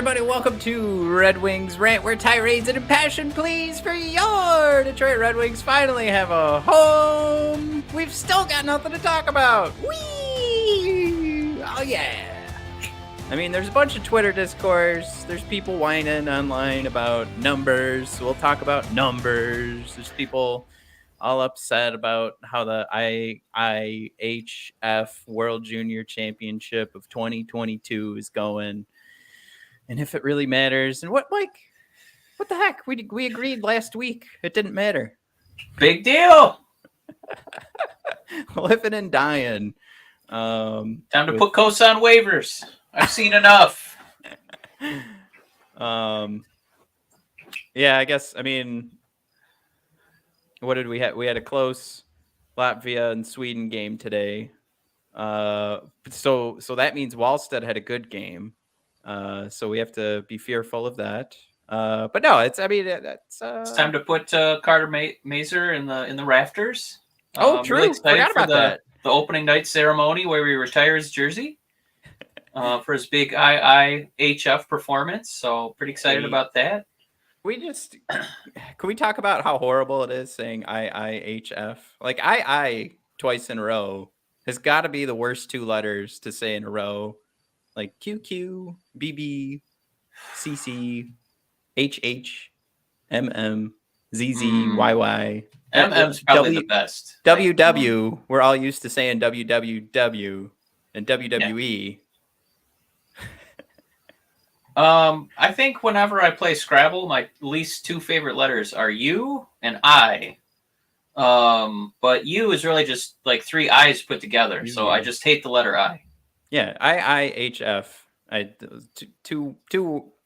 everybody. Welcome to Red Wings Rant, where tirades and impassioned pleas for your Detroit Red Wings finally have a home. We've still got nothing to talk about. Whee! Oh, yeah. I mean, there's a bunch of Twitter discourse. There's people whining online about numbers. We'll talk about numbers. There's people all upset about how the IIHF World Junior Championship of 2022 is going. And if it really matters, and what the heck? We agreed last week it didn't matter. Big deal. Living and dying. Time to put Cossa on waivers. I've seen enough. Yeah, I guess. I mean, what did we have? We had a close Latvia and Sweden game today. So that means Wallstead had a good game. So we have to be fearful of that. But no, it's time to put Carter Mazur in the rafters. Oh, true. Really excited Forgot about that. The opening night ceremony where we retire his jersey for his big IIHF performance. So pretty excited about that. Can we talk about how horrible it is saying IIHF? Like II twice in a row has got to be the worst two letters to say in a row. Like QQ, BB, CC, HH, MM, ZZ, YY. MM's probably the best. WW, we're all used to saying WWW and WWE. I think whenever I play Scrabble, my least two favorite letters are U and I. But U is really just like three I's put together, so I just hate the letter I. Yeah, IIHF.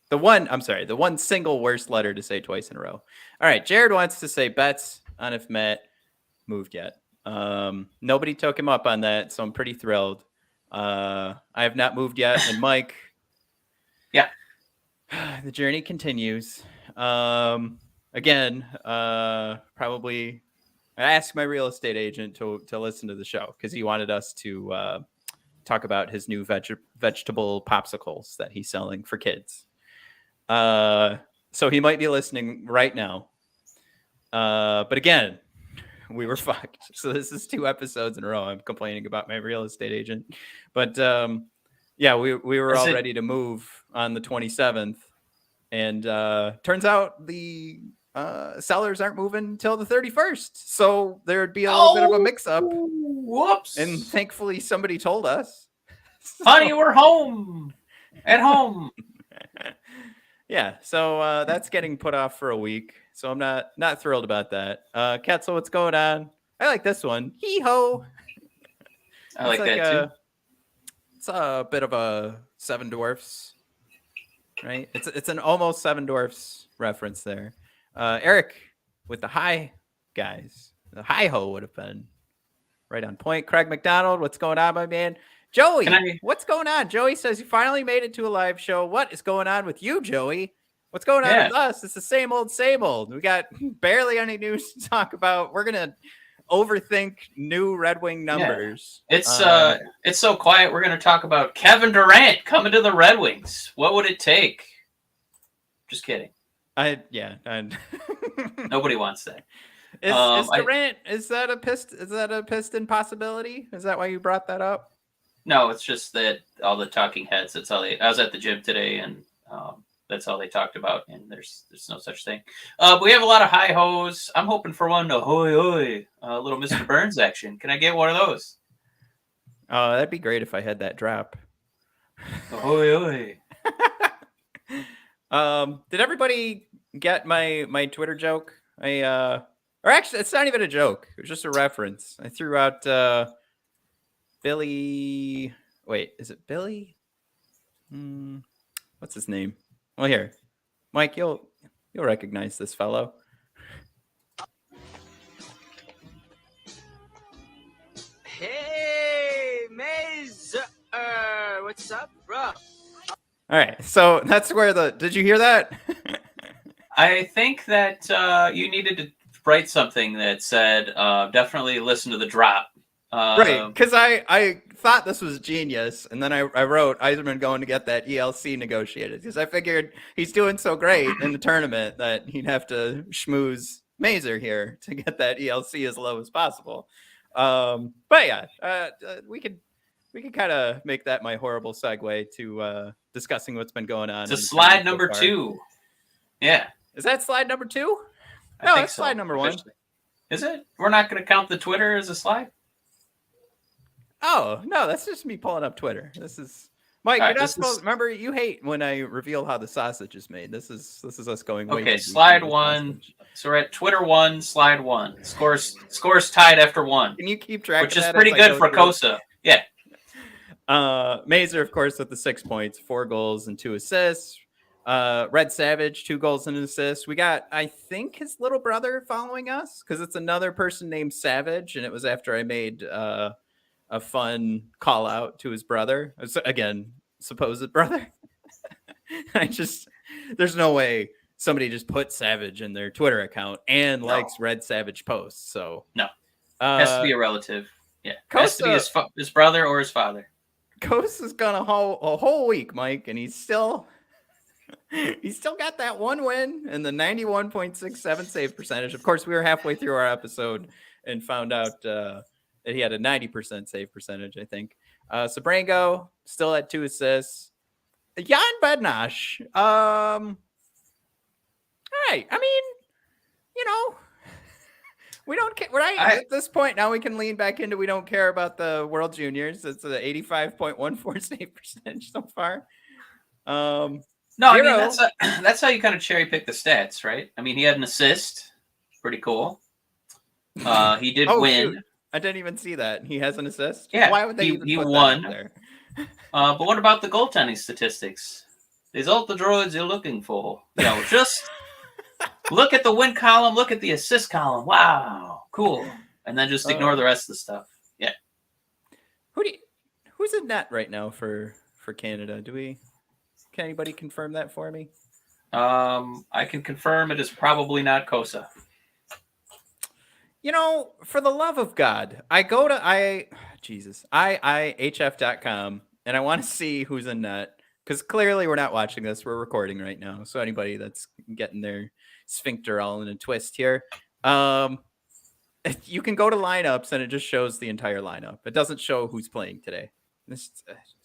The one single worst letter to say twice in a row. All right, Jared wants to say bets on if Matt moved yet. Nobody took him up on that, so I'm pretty thrilled. I have not moved yet, and Mike. Yeah. The journey continues. Again, probably I asked my real estate agent to listen to the show because he wanted us to talk about his new vegetable popsicles that he's selling for kids. So he might be listening right now. But again, we were fucked. So this is 2 episodes in a row I'm complaining about my real estate agent. But yeah, we were all ready to move on the 27th. And turns out the sellers aren't moving until the 31st. So there'd be a little bit of a mix-up. Whoops. And thankfully somebody told us. Honey, we're home. At home. Yeah, so that's getting put off for a week. So I'm not thrilled about that. Ketzel, what's going on? I like this one. Hee-ho. I like that too. It's a bit of a Seven Dwarfs, right? It's an almost Seven Dwarfs reference there. Eric with the hi guys. The hi-ho would have been right on point. Craig McDonald, what's going on, my man? Joey, what's going on? Joey says you finally made it to a live show. What is going on with you, Joey? What's going on with us? It's the same old, same old. We got barely any news to talk about. We're going to overthink new Red Wing numbers. Yeah. It's so quiet. We're going to talk about Kevin Durant coming to the Red Wings. What would it take? Just kidding. Nobody wants that. Is Durant, is that a Piston possibility? Is that why you brought that up? No, it's just that all the talking heads. I was at the gym today, and that's all they talked about. And there's no such thing. But we have a lot of high hos. I'm hoping for one ahoy hoy, little Mr. Burns action. Can I get one of those? Oh, that'd be great if I had that drop. Ahoy hoy. Did everybody get my Twitter joke? Or actually, it's not even a joke. It was just a reference. I threw out. Billy, wait, is it Billy? What's his name? Well, here, Mike, you'll recognize this fellow. Hey, Mazur, what's up, bro? All right, so that's where did you hear that? I think that you needed to write something that said, definitely listen to the drop. Right, because I thought this was genius, and then I wrote Yzerman going to get that ELC negotiated because I figured he's doing so great in the tournament that he'd have to schmooze Mazur here to get that ELC as low as possible. But yeah, we could kind of make that my horrible segue to discussing what's been going on. To slide number 2. Yeah, is that slide number 2? No, I think that's slide number 1. Is it? We're not going to count the Twitter as a slide. Oh, no, that's just me pulling up Twitter. This is Mike. All You're right, not supposed. Remember, you hate when I reveal how the sausage is made. This is us going. Way Okay, too deep slide into the 1. sausage. So we're at Twitter 1, slide 1. Scores tied after 1, Can you keep track? which of is that pretty as I good go for through? Cossa. Yeah. Mazur, of course, with the 6 points, 4 goals and 2 assists. Red Savage, 2 goals and an assist. We got, I think, his little brother following us because it's another person named Savage, and it was after I made a fun call out to his brother. Again, supposed brother. There's no way somebody just put Savage in their Twitter account and likes Red Savage posts. So no, has to be a relative. Yeah, has to be his brother or his father. Coast has gone a whole week, Mike, and he's still got that 1 win and the 91.67 save percentage. Of course, we were halfway through our episode and found out that he had a 90% save percentage, I think. Sebrango still had 2 assists. Jan Bednar. All right. I mean, we don't care. Right? At this point, now we can lean back into we don't care about the World Juniors. It's an 85.14 save percentage so far. No, I mean, that's how you kind of cherry pick the stats, right? I mean, he had an assist. Pretty cool. He did win. Shoot. I didn't even see that. He has an assist? Yeah. Why would they even put won. That there? But what about the goaltending statistics? These all the droids you're looking for. Just look at the win column, look at the assist column. Wow, cool. And then just ignore the rest of the stuff. Yeah. Who's in net right now for Canada? Can anybody confirm that for me? I can confirm it is probably not Cossa. For the love of God, I go to IIHF.com and I want to see who's in net because clearly we're not watching this. We're recording right now. So anybody that's getting their sphincter all in a twist here, you can go to lineups and it just shows the entire lineup. It doesn't show who's playing today. It's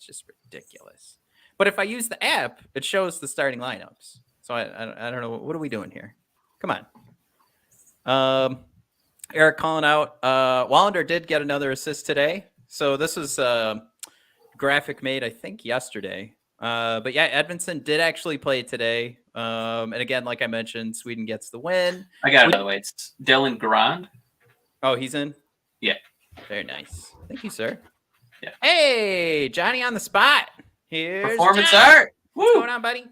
just ridiculous. But if I use the app, it shows the starting lineups. So I don't know. What are we doing here? Come on. Eric calling out. Wallinder did get another assist today. So this was a graphic made, I think, yesterday. But yeah, Edvinsson did actually play today. And again, like I mentioned, Sweden gets the win. I got it, by the way. It's Dylan Garand. Oh, he's in? Yeah. Very nice. Thank you, sir. Yeah. Hey, Johnny on the spot. Here's Performance Johnny. art. Woo. What's going on, buddy?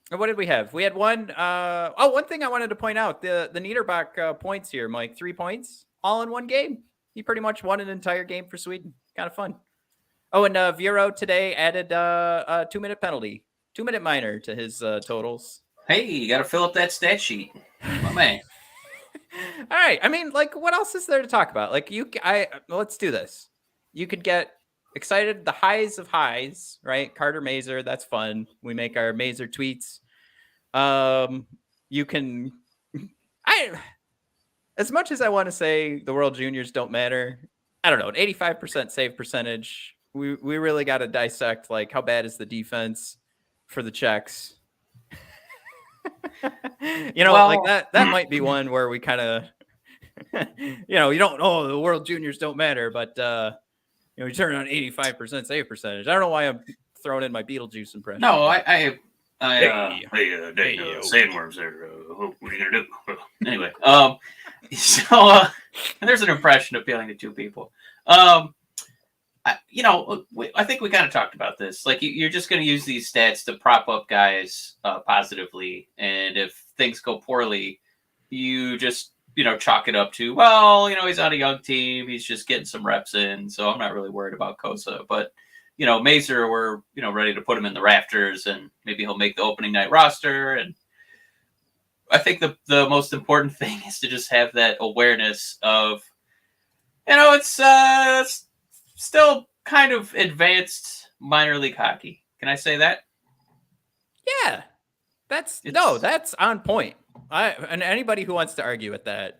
What did we have? We had one. One thing I wanted to point out: the Niederbach points here, Mike. 3 points, all in one game. He pretty much won an entire game for Sweden. Kind of fun. Oh, and Viro today added a 2-minute penalty, 2-minute minor to his totals. Hey, you got to fill up that stat sheet, my man. All right. I mean, what else is there to talk about? Let's do this. You could get excited. The highs of highs, right? Carter Mazur, that's fun. We make our Mazur tweets. You can, as much as I want to say the World Juniors don't matter, I don't know, an 85% save percentage. We really got to dissect how bad is the defense for the Czechs. That might be one where we kind of, you don't know the World Juniors don't matter, but you turn on 85% save percentage. I don't know why I'm throwing in my Beetlejuice impression. No, Hey, sandworms there. What are you gonna do? Anyway, so there's an impression appealing to two people. I think we kind of talked about this. You're just going to use these stats to prop up guys positively, and if things go poorly, you just chalk it up to, he's on a young team, he's just getting some reps in, so I'm not really worried about Cossa. But Mazur, we're ready to put him in the rafters, and maybe he'll make the opening night roster. And I think the most important thing is to just have that awareness of it's still kind of advanced minor league hockey. Can I say that? Yeah, that's on point. And anybody who wants to argue with that,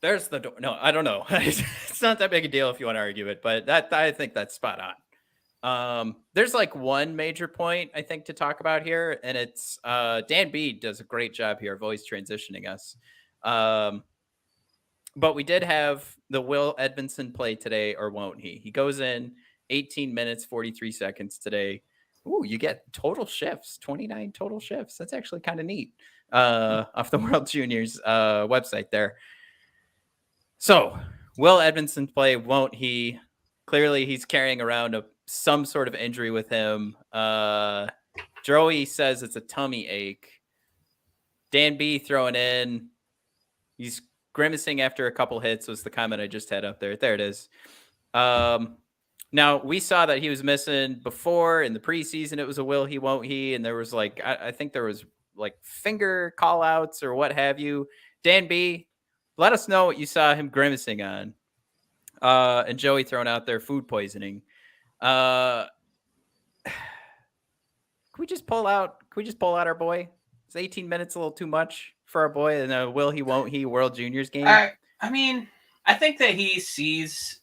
there's the door. No, I don't know. It's not that big a deal if you want to argue it, but I think that's spot on. There's like one major point I think to talk about here, and it's Dan B does a great job here of always transitioning us. But we did have the will Edvinsson play today, or won't he? He goes in 18 minutes, 43 seconds today. Ooh, you get total shifts, 29 total shifts. That's actually kind of neat off the World Juniors website there. So, will Edvinsson play? Won't he? Clearly, he's carrying around some sort of injury with him. Joey says it's a tummy ache. Dan B throwing in. He's grimacing after a couple hits was the comment I just had up there. There it is. Now, we saw that he was missing before in the preseason. It was a will he, won't he? And there was like, I think there was like finger call outs or what have you. Dan B, let us know what you saw him grimacing on. And Joey throwing out there food poisoning. Can we just pull out our boy? Is 18 minutes a little too much for our boy in a will he, won't he World Juniors game? I mean, I think that he sees,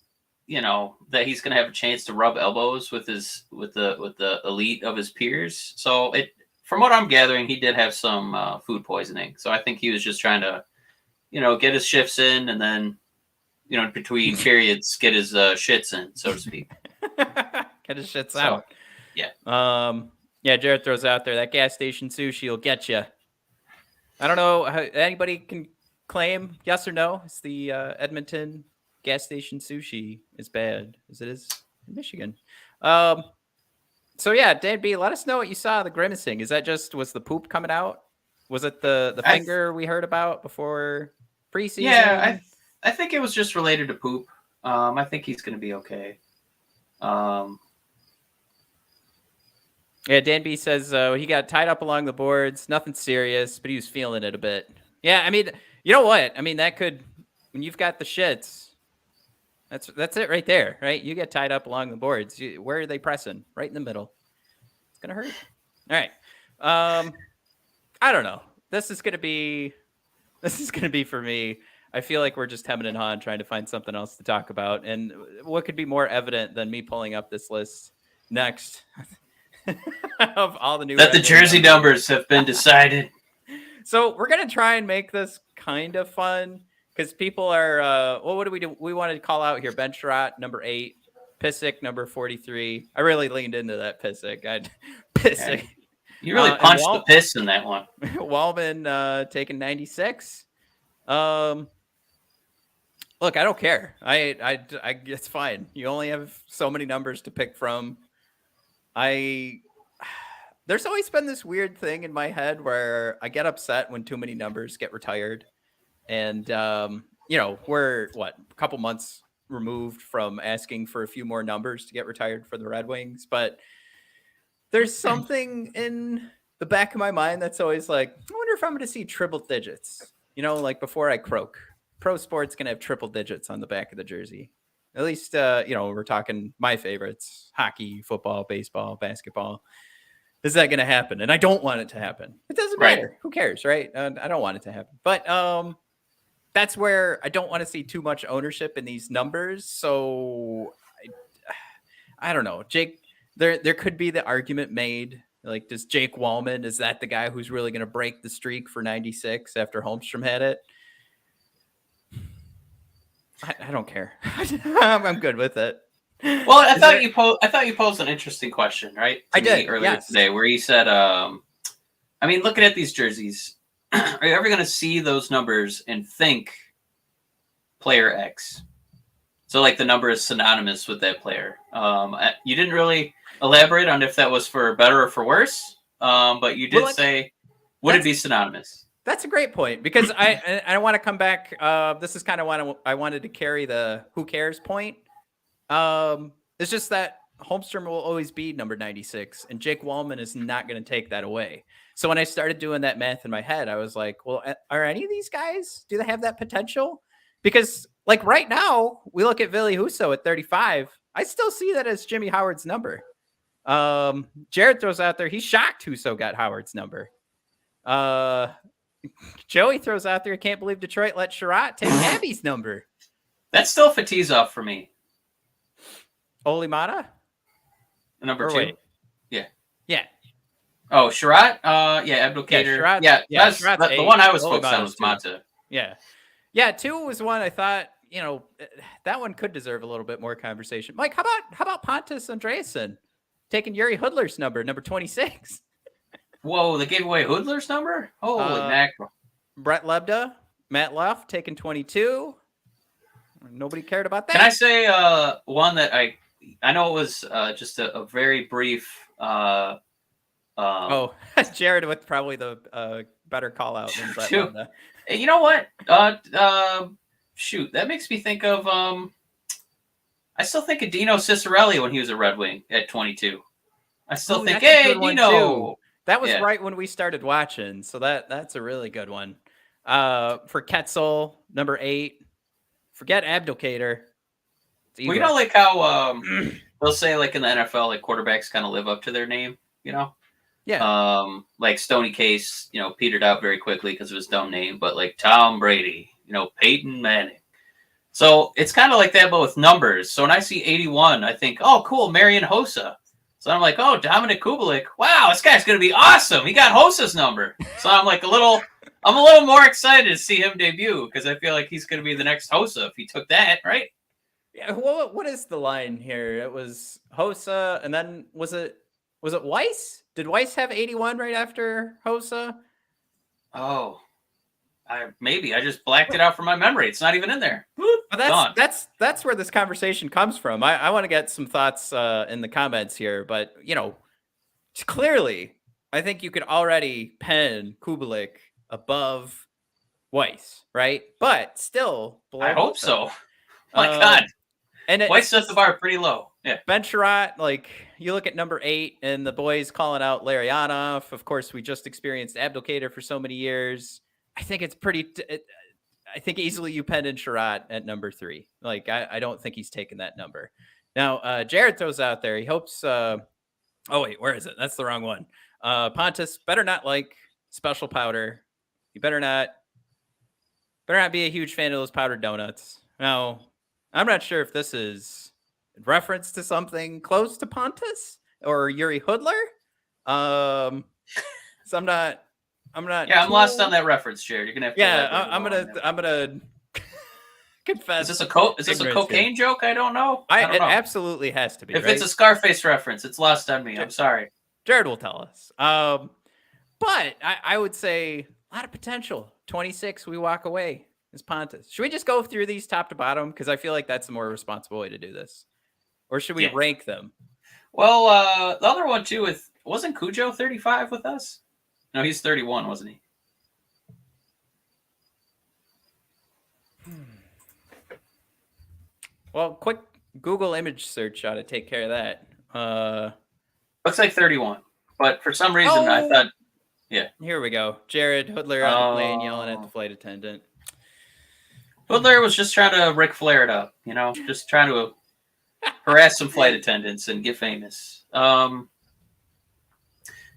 that he's going to have a chance to rub elbows with the elite of his peers. So from what I'm gathering, he did have some food poisoning. So I think he was just trying to, get his shifts in and then, between periods, get his shits in, so to speak. Get his shits out. Yeah. Yeah, Jared throws out there that gas station sushi will get you. I don't know how anybody can claim yes or no. It's the Edmonton gas station sushi is bad as it is in Michigan. So yeah, Dan B, let us know what you saw. The grimacing, is that was the poop coming out? Was it the finger we heard about before preseason? Yeah, I think it was just related to poop. I think he's going to be okay. Yeah, Dan B says he got tied up along the boards. Nothing serious, but he was feeling it a bit. Yeah, I mean, you know what? I mean, that could, when you've got the shits, that's it right there, right? You get tied up along the boards. Where are they pressing? Right in the middle. It's gonna hurt. All right. I don't know. This is gonna be for me. I feel like we're just hemming and hawing trying to find something else to talk about. And what could be more evident than me pulling up this list next? Of all the new that the jersey numbers have been decided. So we're gonna try and make this kind of fun because people are what do we do? We wanted to call out here Ben Sherratt, number 8, Pissick, number 43. I really leaned into that Pissick. Pissick. Yeah. You really punched the piss in that one. Walman taking 96. Look, I don't care. I it's fine. You only have so many numbers to pick from. There's always been this weird thing in my head where I get upset when too many numbers get retired. And, we're a couple months removed from asking for a few more numbers to get retired for the Red Wings. But there's something in the back of my mind that's always like, I wonder if I'm going to see triple digits, like before I croak. Pro sport's going to have triple digits on the back of the jersey. At least, we're talking my favorites: hockey, football, baseball, basketball. Is that going to happen? And I don't want it to happen. It doesn't matter. Who cares, right? I don't want it to happen. But that's where I don't want to see too much ownership in these numbers. So I don't know. Jake, there could be the argument made, like, does Jake Walman, is that the guy who's really going to break the streak for 96 after Holmstrom had it? I don't care. I'm good with it. Well, I thought you posed an interesting question, right? I did earlier today, where you said, looking at these jerseys, are you ever going to see those numbers and think player X? So, like, the number is synonymous with that player. You didn't really elaborate on if that was for better or for worse, but you did say, would it be synonymous? That's a great point, because I want to come back. This is kind of what I wanted to carry the who cares point. It's just that Holmstrom will always be number 96, and Jake Walman is not going to take that away. So when I started doing that math in my head, I was like, well, are any of these guys, do they have that potential? Because like right now, we look at Ville Husso at 35. I still see that as Jimmy Howard's number. Jared throws out there, he's shocked Husso got Howard's number. Joey throws out there, can't believe Detroit let Sherratt take Abby's number. That's still Fatiza for me. Olimata? Number 2. Wait. Yeah. Oh, Sherratt? Yeah, Abdelkader. That's the one I was focused on was Mata. Yeah, 2 was one I thought, that one could deserve a little bit more conversation. Mike, how about Pontus Andreasson taking Yuri Hudler's number 26? Whoa, they gave away Hudler's number? Holy mackerel. Brett Lebda, Matt Luff taking 22. Nobody cared about that. Can I say one that I know it was just a very brief Jared with probably the better call out than Brett Lebda. You know what? Shoot, that makes me think of I still think of Dino Cicerelli when he was a Red Wing at 22. I still think, hey, Dino. That was right when we started watching, so that's a really good one. For Ketzel, number 8. Forget Abdelkader. Well, like how they'll say like in the NFL, like quarterbacks kind of live up to their name, Yeah. Like Stoney Case, petered out very quickly because of his dumb name, but like Tom Brady, Peyton Manning. So it's kind of like that, but with numbers. So when I see 81, I think, oh, cool, Marian Hossa. So I'm like, oh, Dominic Kubalik. Wow, this guy's going to be awesome. He got Hossa's number. So I'm like a little more excited to see him debut because I feel like he's going to be the next Hossa if he took that, right? Yeah. What is the line here? It was Hossa, and then was it Weiss? Did Weiss have 81 right after Hossa? Oh, I just blacked it out from my memory. It's not even in there. Well, that's where this conversation comes from. I want to get some thoughts in the comments here, but clearly, I think you could already pen Kubalik above Weiss, right? But still, below I hope Hossa. so. My God, and Weiss sets the bar pretty low. Yeah, Ben Sherratt, like you look at number 8, and the boys calling out Larionov. Of course, we just experienced Abdelkader for so many years. I think it's I think easily you penned in Sherratt at number 3. Like, I don't think he's taken that number. Now, Jared throws out there. He hopes, oh, wait, where is it? That's the wrong one. Pontus better not like special powder. You better not be a huge fan of those powdered donuts. Now, I'm not sure if this is in reference to something close to Pontus or Yuri Hudler. So I'm not. Yeah, I'm lost on that reference, Jared. You're gonna have to. Yeah, I'm gonna confess. Is this a cocaine joke? I don't know. I don't know. It absolutely has to be. If it's a Scarface reference, it's lost on me. I'm sorry. Jared will tell us. But I would say a lot of potential. 26, we walk away as Pontus. Should we just go through these top to bottom? Because I feel like that's the more responsible way to do this. Or should we rank them? Well, the other one too wasn't Cujo 35 with us? No, he's 31, wasn't he? Well, quick Google image search ought to take care of that. Looks like 31, but for some reason I thought, yeah. Here we go. Jared Hudler on the plane yelling at the flight attendant. Hudler was just trying to Ric Flair it up, just trying to harass some flight attendants and get famous.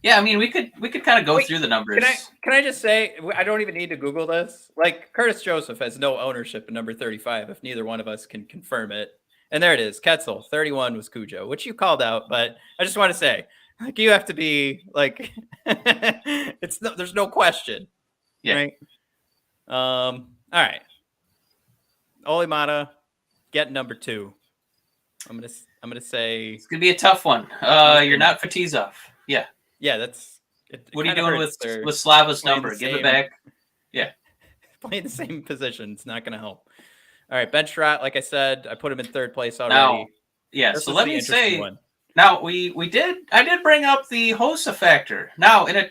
Yeah, I mean, we could kind of go through the numbers. Can I just say, I don't even need to Google this. Like, Curtis Joseph has no ownership in number 35 if neither one of us can confirm it. And there it is. Ketzel, 31 was Cujo, which you called out. But I just want to say, like, you have to be, like, there's no question. Yeah. Right? All right. Olimata, get number 2. I'm gonna say it's gonna be a tough one. You're not Fatizov. Yeah. Yeah, that's. What are you doing with Slava's number? Give it back. Yeah. Playing the same position. It's not going to help. All right, Ben Sherratt, like I said, I put him in 3rd place already. Now, so let me say. Now I did bring up the Hossa factor. Now in a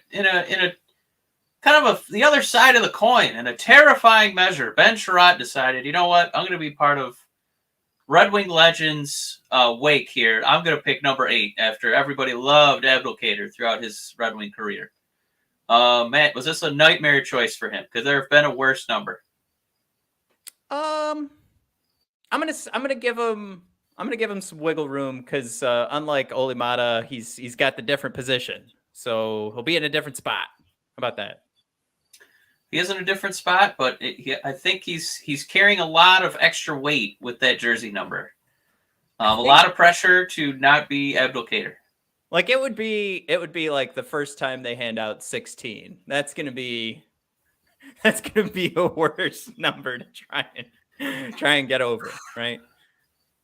kind of the other side of the coin, in a terrifying measure, Ben Sherratt decided, you know what, I'm going to be part of Red Wing Legends wake here. I'm going to pick number 8 after everybody loved Abdelkader throughout his Red Wing career. Matt, was this a nightmare choice for him? Could there have been a worse number? I'm gonna give him some wiggle room because unlike Olimata, he's got the different position, so he'll be in a different spot. How about that? He is in a different spot, but I think he's carrying a lot of extra weight with that jersey number. A lot of pressure to not be Abdelkader. Like it would be like the first time they hand out 16. That's gonna be a worse number to try and get over, right?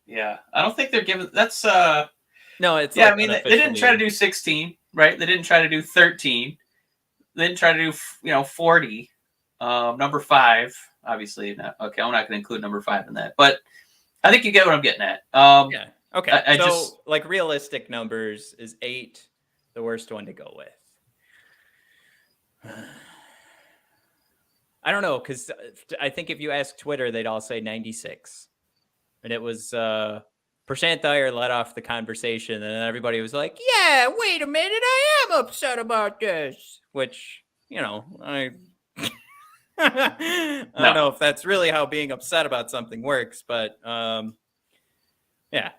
Yeah, I don't think they're giving. That's No, it's yeah. like I mean, they didn't try to do 16, right? They didn't try to do 13. They didn't try to do 40. Number 5, obviously. Not, okay, I'm not going to include number 5 in that, but I think you get what I'm getting at. Yeah. Okay. I so just like realistic numbers is 8, the worst one to go with. I don't know, because I think if you ask Twitter, they'd all say 96. And it was Prashant Iyer led off the conversation, and then everybody was like, yeah, wait a minute, I am upset about this. Which, I I don't know if that's really how being upset about something works, but yeah.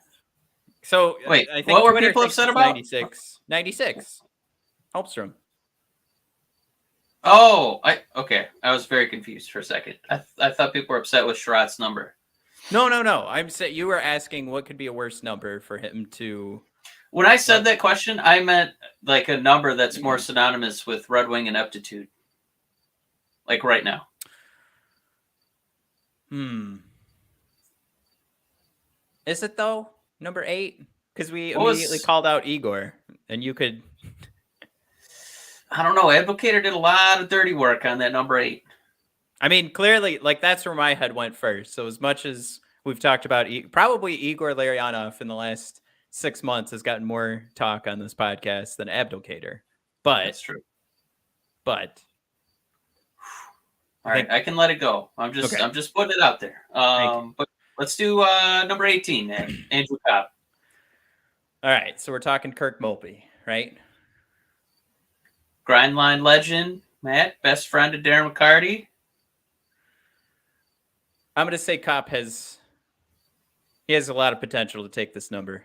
So wait, I think what were Twitter people thinks upset it's about? 96. Holmstrom. Oh, okay. I was very confused for a second. I thought people were upset with Sherratt's number. No. I'm saying you were asking what could be a worse number for him to. When I said that question, I meant like a number that's more synonymous with Red Wing and aptitude. Like right now. Is it though? Number 8? Because we immediately called out Igor, and you could. I don't know. Advocator did a lot of dirty work on that number 8. I mean, clearly, like that's where my head went first. So as much as we've talked about probably Igor Larionov in the last 6 months has gotten more talk on this podcast than Abdelkader. But that's true. But all right, I can let it go. I'm just putting it out there. But let's do number 18, man. Andrew Copp. All right, so we're talking Kirk Mulpey, right? Grindline legend, Matt, best friend of Darren McCarty. I'm going to say Copp has a lot of potential to take this number.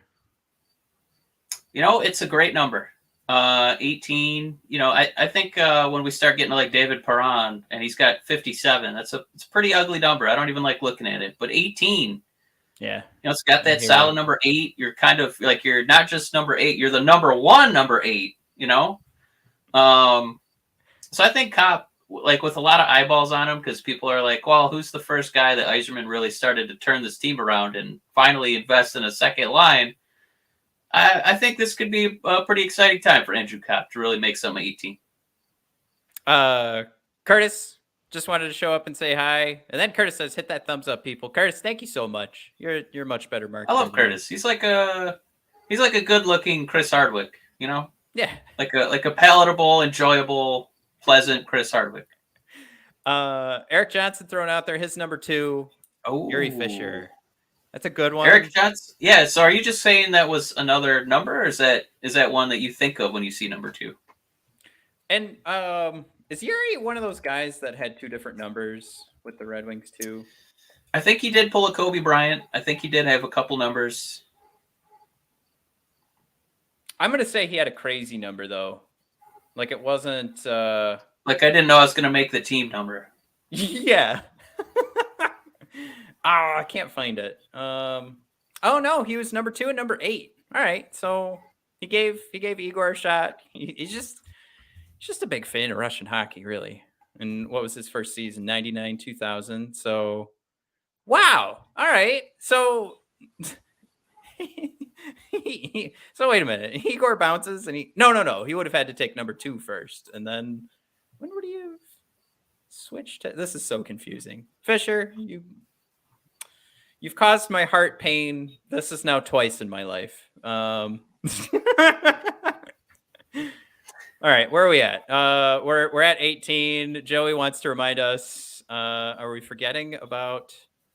It's a great number. 18. I think when we start getting to like David Perron and he's got 57, it's a pretty ugly number. I don't even like looking at it. But 18, yeah, it's got that solid number 8. You're kind of like you're not just number 8. You're the number 1 number 8. So I think Copp, like with a lot of eyeballs on him, because people are like, well, who's the first guy that Yzerman really started to turn this team around and finally invest in a second line? I think this could be a pretty exciting time for Andrew Copp to really make some 18. Curtis just wanted to show up and say hi, and then Curtis says, "Hit that thumbs up, people." Curtis, thank you so much. You're much better, Mark. I love Curtis. He's like a good-looking Chris Hardwick. Yeah, like a palatable, enjoyable, pleasant Chris Hardwick. Eric Johnson thrown out there his number 2. Oh, Yuri Fisher. That's a good one. Eric Johnson. Yeah. So are you just saying that was another number, or is that one that you think of when you see number 2? And is Yuri one of those guys that had 2 different numbers with the Red Wings too? I think he did pull a Kobe Bryant. I think he did have a couple numbers. I'm going to say he had a crazy number, though. Like, it wasn't... Like, I didn't know I was going to make the team number. Yeah. I can't find it. Oh, no, he was number 2 and number 8. All right, so he gave Igor a shot. He's just a big fan of Russian hockey, really. And what was his first season? 99, 2000. So, wow. All right. So... So wait a minute. Igor bounces and no. He would have had to take number 2 first. And then when would he have switched to? This is so confusing. Fisher, you've caused my heart pain. This is now twice in my life. All right, where are we at? We're at 18. Joey wants to remind us. Are we forgetting about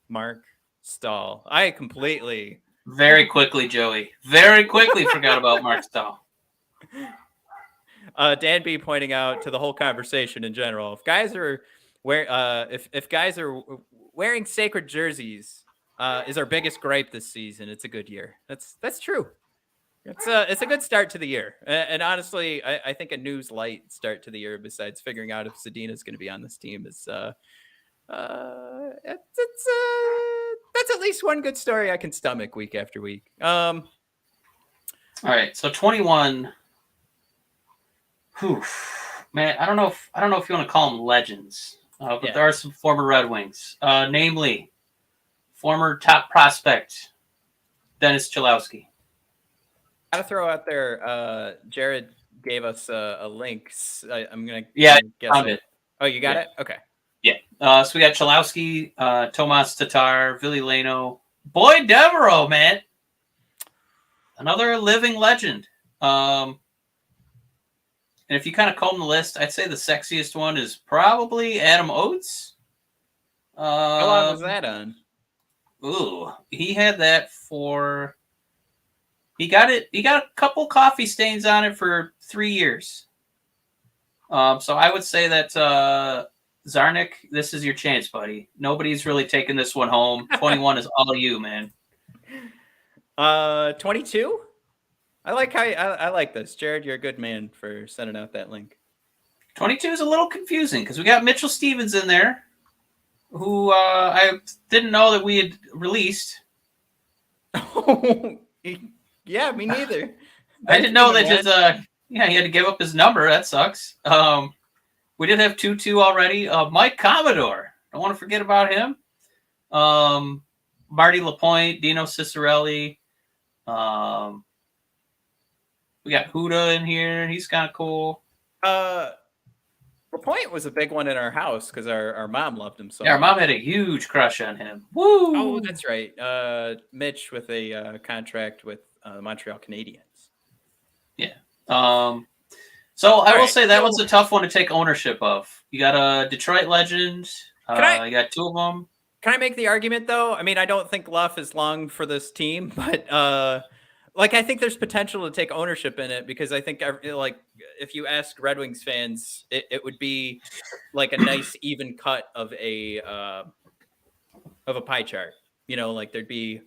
Mark Stahl? I completely. Very quickly, Joey. Very quickly forgot about Mark Stahl. Dan B pointing out to the whole conversation in general. If guys are wearing sacred jerseys, is our biggest gripe this season. It's a good year. That's true. It's a good start to the year, and honestly, I think a news light start to the year, besides figuring out if Zadina is going to be on this team, is that's at least one good story I can stomach week after week. All right, so 21. Whew. Man, I don't know if you want to call them legends, but Yeah. there are some former Red Wings, namely former top prospect Dennis Cholowski. Gotta throw out there. Jared gave us a link. I'm gonna Yeah, guess found it. Oh, you got Yeah. it? Okay. Yeah. So we got Cholowski, Tomas Tatar, Ville Leno, Boyd Devereaux, man, another living legend. And if you kind of comb the list, I'd say the sexiest one is probably Adam Oates. How long was that on? Ooh, he had that for. He got a couple coffee stains on it for 3 years. So I would say that Zarnik, this is your chance, buddy. Nobody's really taking this one home. 21 is all you, man. 22. I like how I like this, Jared. You're a good man for sending out that link. 22 is a little confusing because we got Mitchell Stevens in there, who I didn't know that we had released. Yeah, me neither. I didn't know that his he had to give up his number. That sucks. We did have 2-2 already. Mike Commodore. Don't want to forget about him. Marty Lapointe, Dino Cicerelli. We got Huda in here. He's kind of cool. Lapointe was a big one in our house because our mom loved him so Yeah, our much. mom had a huge crush on him. Woo! Oh, that's right. Mitch with a contract with the Montreal Canadiens. Yeah. So I will right, say that so- one's a tough one to take ownership of. You got a Detroit legend. You got 2 of them. Can I make the argument though? I mean, I don't think Luff is long for this team, but I think there's potential to take ownership in it because I think if you ask Red Wings fans, it would be like a nice even cut of a pie chart. You know, like there'd be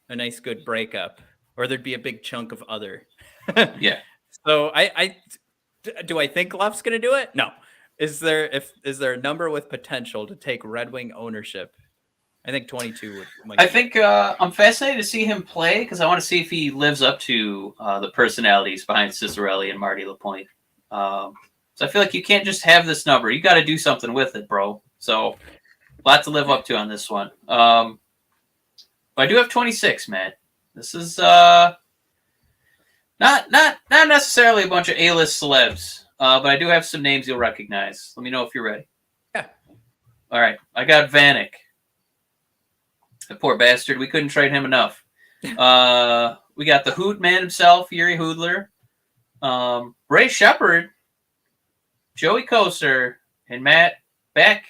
a nice good breakup, or there'd be a big chunk of other. Yeah. So do I think Luff's going to do it? No. Is there a number with potential to take Red Wing ownership? I think 22 would. I think I'm fascinated to see him play because I want to see if he lives up to the personalities behind Cicerelli and Marty Lapointe. So I feel like you can't just have this number. You got to do something with it, bro. So a lot to live up to on this one. But I do have 26, man. This is not necessarily a bunch of A-list celebs, but I do have some names you'll recognize. Let me know if you're ready. Yeah. All right. I got Vanek. The poor bastard. We couldn't trade him enough. We got the Hoot man himself, Yuri Hoodler, Ray Shepard, Joey Koser, and Matt Beck.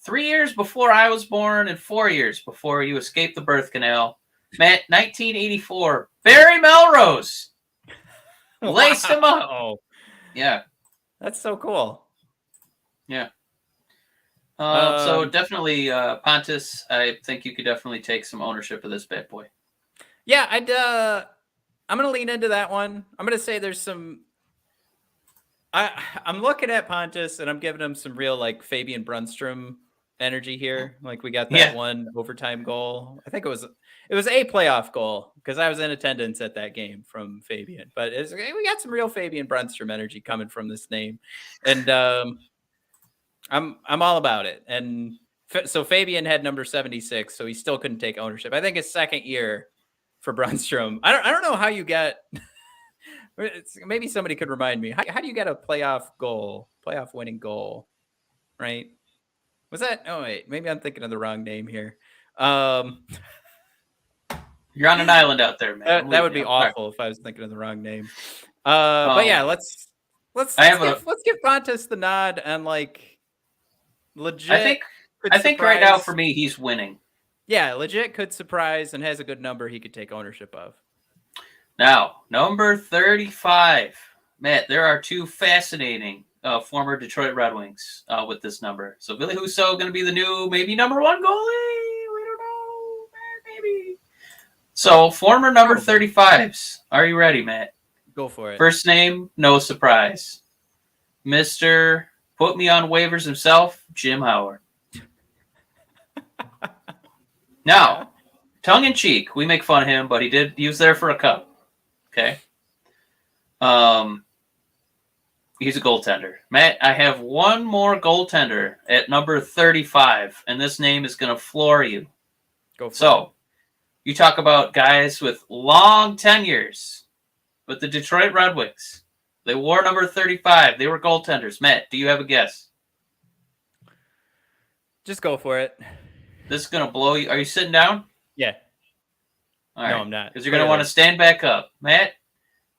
3 years before I was born and 4 years before you escaped the birth canal. Matt, 1984. Barry Melrose. Laced him up. Oh, Yeah. that's so cool. Yeah. So definitely, Pontus, I think you could definitely take some ownership of this bad boy. Yeah, I'm gonna lean into that one. I'm gonna say there's some. I'm looking at Pontus and I'm giving him some real like Fabian Brunstrom energy here. Like we got that one overtime goal. I think it was a playoff goal because I was in attendance at that game from Fabian. But we got some real Fabian Brunstrom energy coming from this name, and I'm all about it. And so Fabian had number 76, so he still couldn't take ownership. I think his second year for Brunstrom. I don't know how you get. Maybe somebody could remind me. How do you get a playoff winning goal? Right? Was that? Oh wait, maybe I'm thinking of the wrong name here. You're on an island out there, man. That would be awful if I was thinking of the wrong name. But yeah, let's give Pontus the nod and like legit. I think right now for me he's winning. Yeah, legit could surprise and has a good number he could take ownership of. Now, number 35. Matt, there are 2 fascinating former Detroit Red Wings with this number. So Ville Husso going to be the new maybe number 1 goalie. We don't know, So, former number Probably. 35s. Are you ready, Matt? Go for it. First name, no surprise. Mr. Put Me on Waivers himself, Jim Howard. Now, tongue in cheek, we make fun of him, but he was there for a cup. Okay. He's a goaltender. Matt, I have one more goaltender at number 35, and this name is going to floor you. Go for it. So, you talk about guys with long tenures with the Detroit Red Wings. They wore number 35. They were goaltenders. Matt, do you have a guess? Just go for it. This is going to blow you. Are you sitting down? Yeah. All right. No, I'm not. Because you're going to want to stand back up. Matt,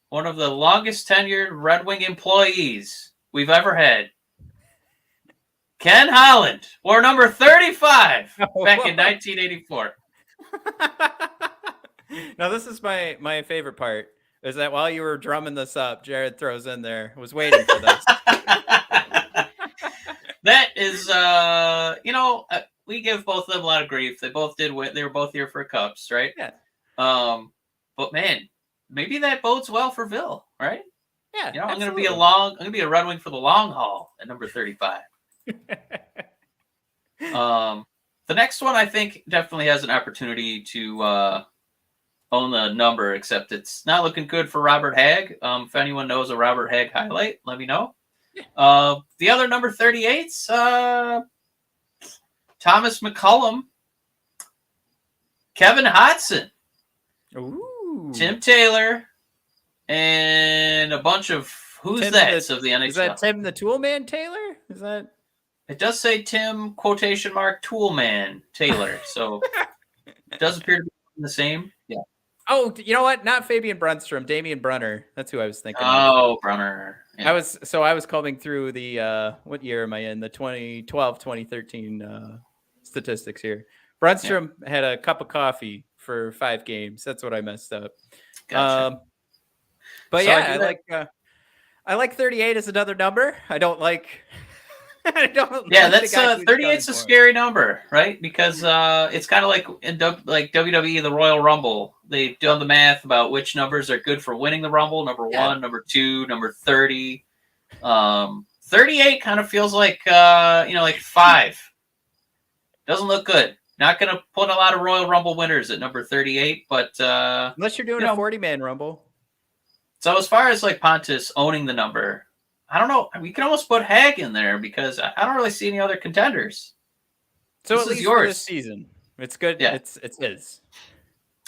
one of the longest tenured Red Wing employees we've ever had. Ken Holland wore number 35 back in 1984. Now, this is my favorite part, is that while you were drumming this up, Jared throws in there, was waiting for this. That is, we give both of them a lot of grief. They both did win. They were both here for cups, right? Yeah. But man, maybe that bodes well for Ville, right? Yeah. I'm going to be a Red Wing for the long haul at number 35. The next one I think definitely has an opportunity to own the number, except it's not looking good for Robert Hagg. If anyone knows a Robert Hagg highlight, let me know. The other number 38's Thomas McCullum, Kevin Hodson, Ooh. Tim Taylor, and a bunch of of the NHL. Is that Tim the Toolman Taylor? Is that? It does say Tim quotation mark Toolman Taylor, so it does appear to be the same. Yeah. Oh, you know what? Not Fabian Brunstrom, Damian Brunner. That's who I was thinking. Oh, Brunner. Yeah. I was combing through the what year am I in? The 2012, 2013 statistics here. Brunstrom had a cup of coffee for 5 games. That's what I messed up. Gotcha. But So yeah, I like 38 as another number. I don't like. I don't. Yeah, like that's the guy who's 38's a gunning for it. scary number, right? Because it's kind of like in WWE, the Royal Rumble. They do the math about which numbers are good for winning the Rumble. Number 1, number 2, number 30. 38 kind of feels like like 5. Doesn't look good. Not going to put a lot of Royal Rumble winners at number 38, but Unless you're doing a 40-man Rumble. So as far as like Pontus owning the number, I don't know. We can almost put Hagg in there because I don't really see any other contenders. So This at is least yours. for this season, it's good. Yeah. It's his.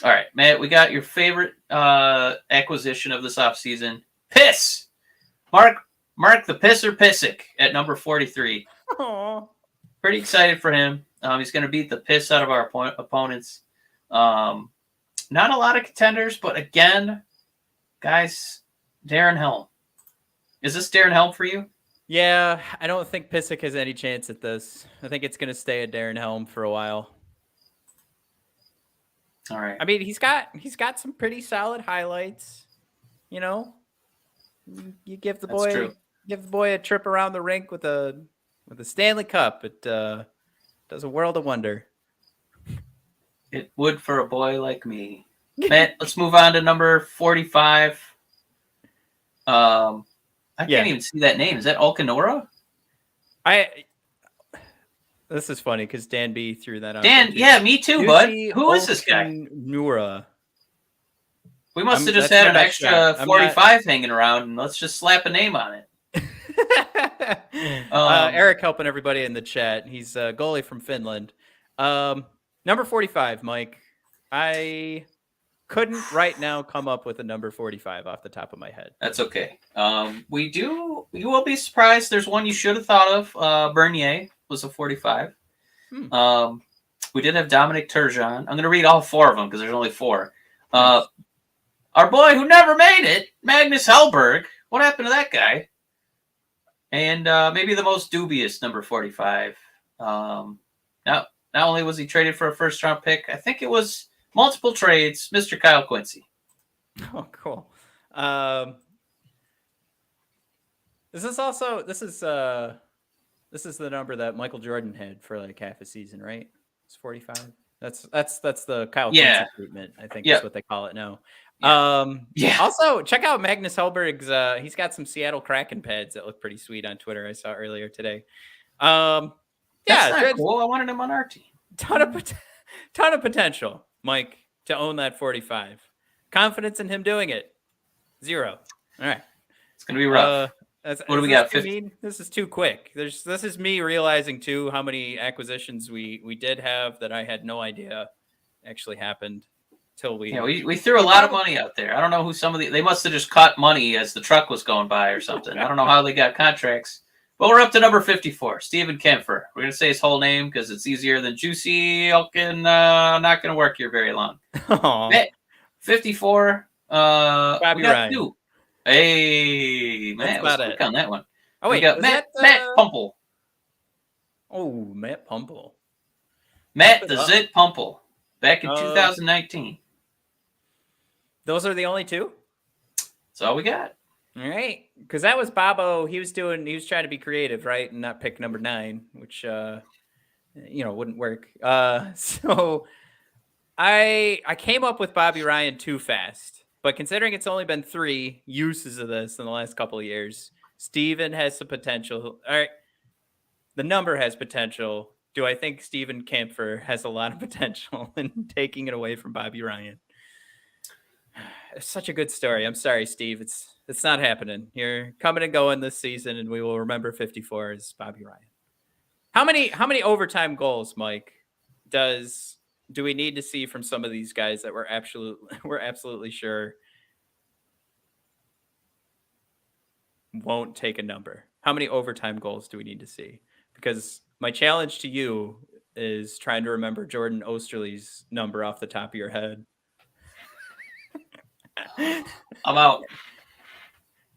All right, Matt, we got your favorite acquisition of this offseason. Piss! Mark the Pisser Pissick at number 43. Aww. Pretty excited for him. He's going to beat the piss out of our opponents. Not a lot of contenders, but again, guys, Darren Helm. Is this Darren Helm for you? Yeah, I don't think Pissick has any chance at this. I think it's going to stay at Darren Helm for a while. All right. I mean, he's got some pretty solid highlights. You know, you give the boy a trip around the rink with a Stanley Cup. It does a world of wonder. It would for a boy like me. Matt, let's move on to number 45. I can't even see that name. Is that Olkinora? This is funny because Dan B threw that out. Dan, yeah, me too, bud. Who is this guy? Nura. We must have just had an extra 45 hanging around, and let's just slap a name on it. Eric helping everybody in the chat. He's a goalie from Finland. Number 45, Mike. I couldn't right now come up with a number 45 off the top of my head. That's okay. You will be surprised. There's one you should have thought of. Bernier was a 45. We did have Dominic Turgeon. I'm going to read all 4 of them because there's only 4. Our boy who never made it, Magnus Hellberg. What happened to that guy? And maybe the most dubious number 45. Not only was he traded for a first-round pick, I think it was multiple trades, Mr. Kyle Quincy. Oh, cool. This is the number that Michael Jordan had for like half a season, right? It's 45. That's the Kyle Yeah. Quincy treatment, I think Yeah. is what they call it now. Yeah. Also, check out Magnus Hellberg's. He's got some Seattle Kraken pads that look pretty sweet on Twitter. I saw earlier today. That's Yeah, not cool. I wanted him on our team. ton of potential, Mike, to own that 45. Confidence in him doing it, 0. All right, It's gonna be rough. What do we got? 50? This is too quick. This is me realizing too how many acquisitions we did have that I had no idea actually happened till we. Yeah, we threw a lot of money out there. I don't know who they must have just caught money as the truck was going by or something. I don't know how they got contracts. But we're up to number 54, Steven Kempfer. We're gonna say his whole name because it's easier than Juicy Elkin. Not gonna work here very long. 54. Bobby we got Ryan. 2. Hey, man, it was quick on that one. Oh wait, we got Matt Pumple. Oh, Matt Pumple. Matt the Zit Pumple. Back in 2019. Those are the only 2? That's all we got. All right, because that was Bobo. He was trying to be creative, right, and not pick number 9, which wouldn't work. So I came up with Bobby Ryan too fast, but considering it's only been 3 uses of this in the last couple of years, Steven has some potential. All right, the number has potential. Do I think Steven Kampfer has a lot of potential in taking it away from Bobby Ryan? It's such a good story. I'm sorry, Steve. It's not happening. You're coming and going this season, and we will remember 54 as Bobby Ryan. How many overtime goals, Mike, do we need to see from some of these guys that we're absolutely sure won't take a number? How many overtime goals do we need to see? Because my challenge to you is trying to remember Jordan Osterley's number off the top of your head. I'm out.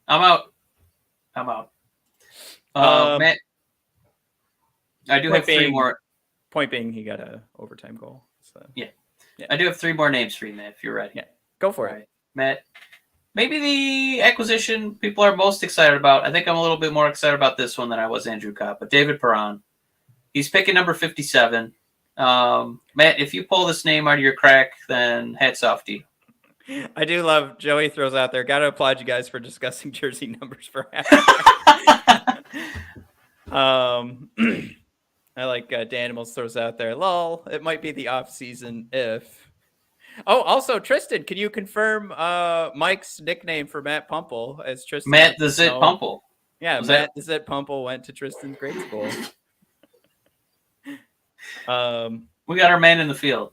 Matt, I do have 3 more. Point being, he got a overtime goal. So yeah. I do have 3 more names for you, Matt, if you're ready. Yeah, go for All it. right. Matt, maybe the acquisition people are most excited about. I think I'm a little bit more excited about this one than I was Andrew Copp, but David Perron. He's picking number 57. Matt, if you pull this name out of your crack, then hats off to you. I do love Joey throws out there. Got to applaud you guys for discussing jersey numbers for half. I like Danimals throws out there. Lol, it might be the off season if. Oh, also Tristan, can you confirm Mike's nickname for Matt Pumple as Tristan? Matt the Zit Pumple. Yeah, Matt the Zit Pumple went to Tristan's grade school. We got our man in the field.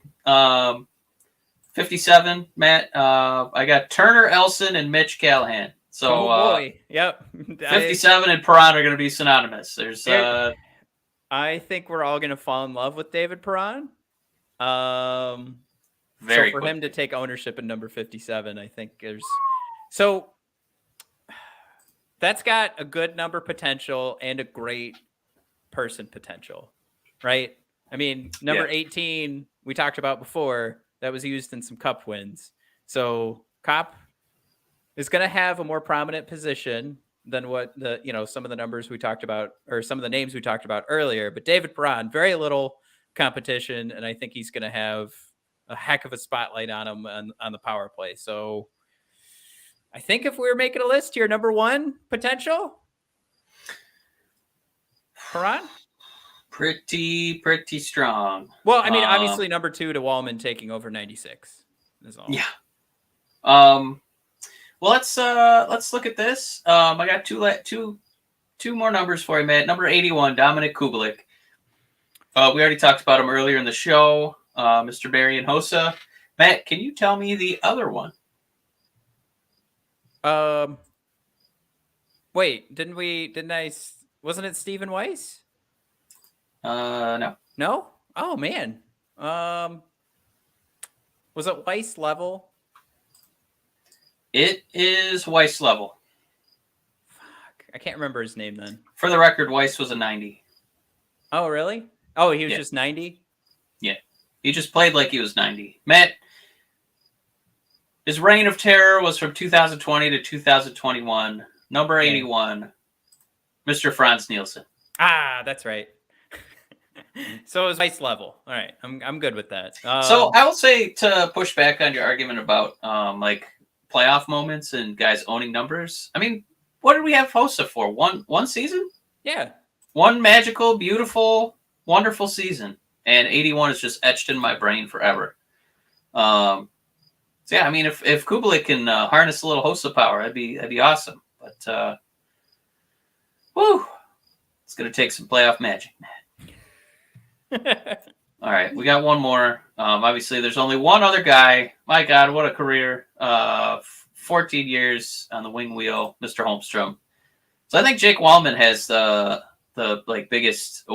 57, Matt. I got Turner Elson and Mitch Callahan. So, oh boy, yep. 57 and Perron are going to be synonymous. There's. I think we're all going to fall in love with David Perron. Very so for him to take ownership in number 57, I think there's. So that's got a good number potential and a great person potential, right? I mean, number 18 we talked about before. That was used in some cup wins. So Cop is going to have a more prominent position than what some of the numbers we talked about or some of the names we talked about earlier. But David Perron, very little competition, and I think he's going to have a heck of a spotlight on him on the power play. So I think if we were making a list here, number 1 potential, Perron. Pretty strong. Well, I mean, obviously number 2 to Walman taking over 96 is all. Yeah. Well, let's look at this. I got two more numbers for you, Matt. Number 81, Dominic Kubalik. We already talked about him earlier in the show. Mr. Barry and Hossa. Matt, can you tell me the other one? Wait, wasn't it Stephen Weiss? No. No? Oh man. Was it Weiss level? It is Weiss level. Fuck. I can't remember his name then. For the record, Weiss was a 90. Oh, really? Oh, he was just 90? Yeah. He just played like he was 90. Matt, his reign of terror was from 2020 to 2021. Number 81, Mr. Franz Nielsen. Ah, that's right. So it was ice level. All right, I'm good with that. So I will say, to push back on your argument about like playoff moments and guys owning numbers. I mean, what did we have Hossa for? One season? yeah, One magical, beautiful, wonderful season, and 81 is just etched in my brain forever. So yeah, I mean, if Kubelik can harness a little Hossa power, that'd be awesome. But whoo, it's gonna take some playoff magic. All right, we got one more. Obviously, there's only one other guy. My God, what a career! 14 years on the wing wheel, Mr. Holmstrom. So I think Jake Walman has the like biggest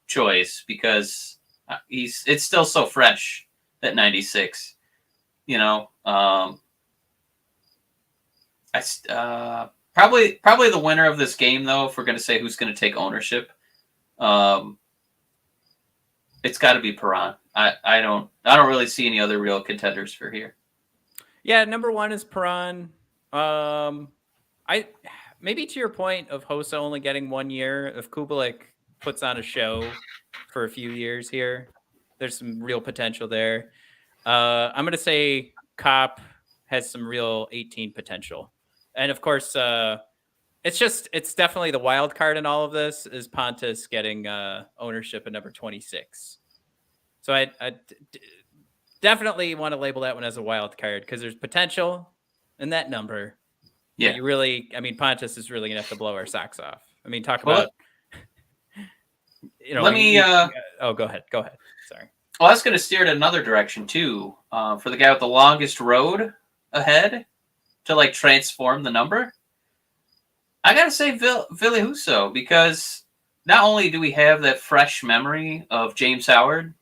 choice because it's still so fresh, that 96. You know, probably the winner of this game, though, if we're going to say who's going to take ownership. It's got to be Perron. I don't really see any other real contenders for here. Yeah, number one is Perron. Maybe to your point of Hossa only getting 1 year, if Kubelik puts on a show for a few years here, there's some real potential there. I'm going to say Kopp has some real 18 potential. And of course, it's definitely the wild card in all of this is Pontus getting ownership at number 26. So I definitely want to label that one as a wild card because there's potential in that number. Yeah, Pontus is really gonna have to blow our socks off. I mean, talk Well, about. let me. Oh, go ahead. Sorry. Well, I was going to steer it another direction too. For the guy with the longest road ahead to like transform the number, I got to say Ville Husso, because not only do we have that fresh memory of James Howard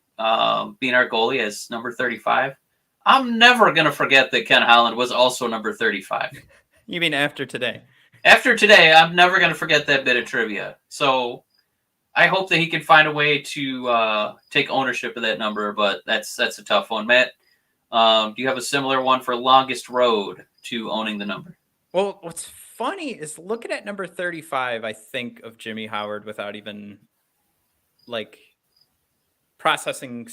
being our goalie as number 35, I'm never going to forget that Ken Holland was also number 35. You mean after today? After today, I'm never going to forget that bit of trivia. So I hope that he can find a way to take ownership of that number, but that's a tough one. Matt, do you have a similar one for longest road to owning the number? Well, what's funny is looking at number 35, I think of Jimmy Howard without even like processing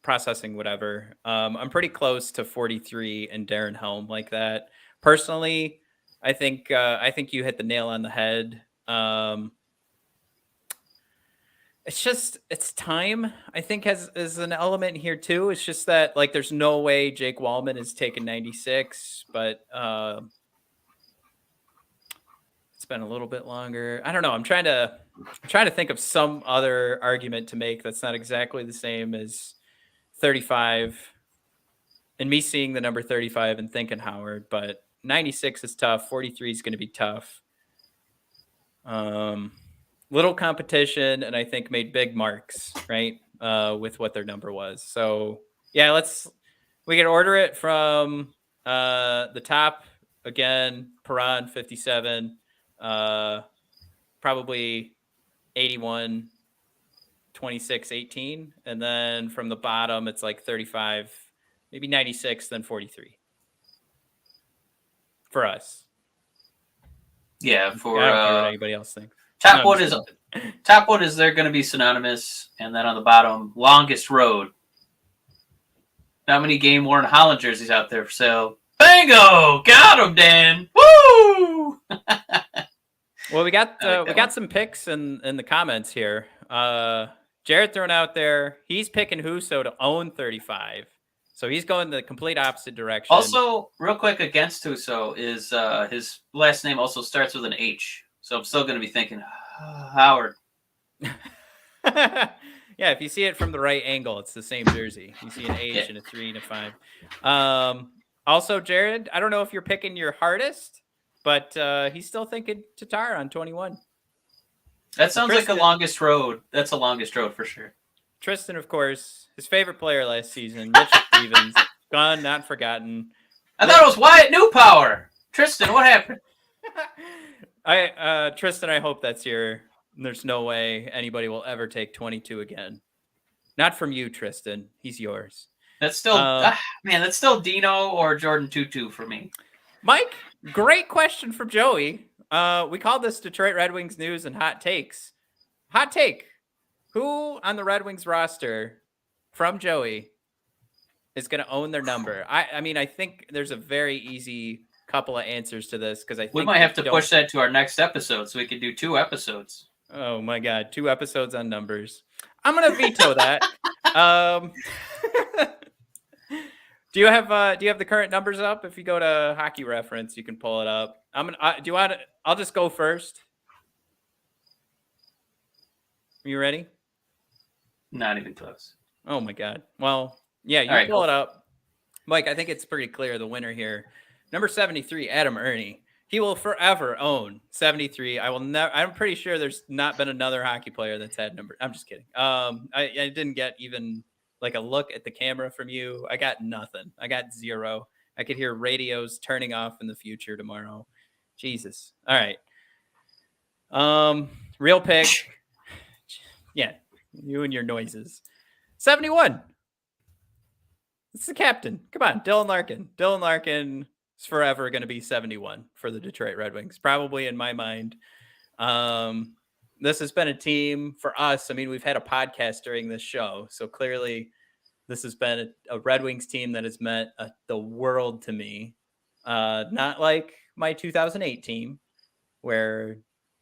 whatever. I'm pretty close to 43 and Darren Helm like that. Personally, I think you hit the nail on the head. It's time, I think, is an element here too. It's just that like there's no way Jake Walman is taking 96, but it's been a little bit longer. I don't know. I'm trying to think of some other argument to make that's not exactly the same as 35 and me seeing the number 35 and thinking Howard, but 96 is tough. 43 is going to be tough. Little competition, and I think made big marks, right? With what their number was. So yeah, we can order it from the top again. Perron 57, probably 81, 26, 18, and then from the bottom it's like 35, maybe 96, then 43 for us. Yeah, for I don't care what anybody else thinks. top one is they're going to be synonymous, and then on the bottom, longest road. Not many game worn Holland jerseys out there for sale. Bingo! Got him, Dan. Woo! Well, we got some picks in the comments here. Jared throwing out there, he's picking Husso to own 35. So he's going the complete opposite direction. Also, real quick, against Husso is his last name also starts with an H. So I'm still going to be thinking, Howard. Yeah, if you see it from the right angle, it's the same jersey. You see an H and a 3 and a 5. Also, Jared, I don't know if you're picking your hardest, but he's still thinking Tatar on 21. That sounds like a longest road. That's a longest road for sure. Tristan, of course, his favorite player last season, Mitchell Stevens, gone, not forgotten. I thought it was Wyatt Newpower. Tristan, what happened? Tristan, I hope that's there's no way anybody will ever take 22 again. Not from you, Tristan. He's yours. That's still, that's still Dino or Jordan Tutu for me. Mike, great question from Joey. We call this Detroit Red Wings news and hot takes. Hot take. Who on the Red Wings roster from Joey is going to own their number? I mean, I think there's a very easy couple of answers to this because I think we might have to push that to our next episode so we can do 2 episodes. Oh my God, 2 episodes on numbers. I'm going to veto that. Do you have the current numbers up? If you go to Hockey Reference, you can pull it up. I'll just go first. Are you ready? Not even close. Oh my God. Well, yeah, you right, pull it up. Mike, I think it's pretty clear the winner here. Number 73, Adam Ernie. He will forever own 73. I'm pretty sure there's not been another hockey player that's had number. I'm just kidding. I didn't get even like a look at the camera from you. I got nothing. I got 0. I could hear radios turning off in the future tomorrow. Jesus. All right. Real pick. Yeah. You and your noises. 71. It's the captain. Come on. Dylan Larkin. Dylan Larkin is forever going to be 71 for the Detroit Red Wings. Probably in my mind. This has been a team for us. I mean, we've had a podcast during this show. So clearly this has been a Red Wings team that has meant the world to me. Not like my 2008 team, where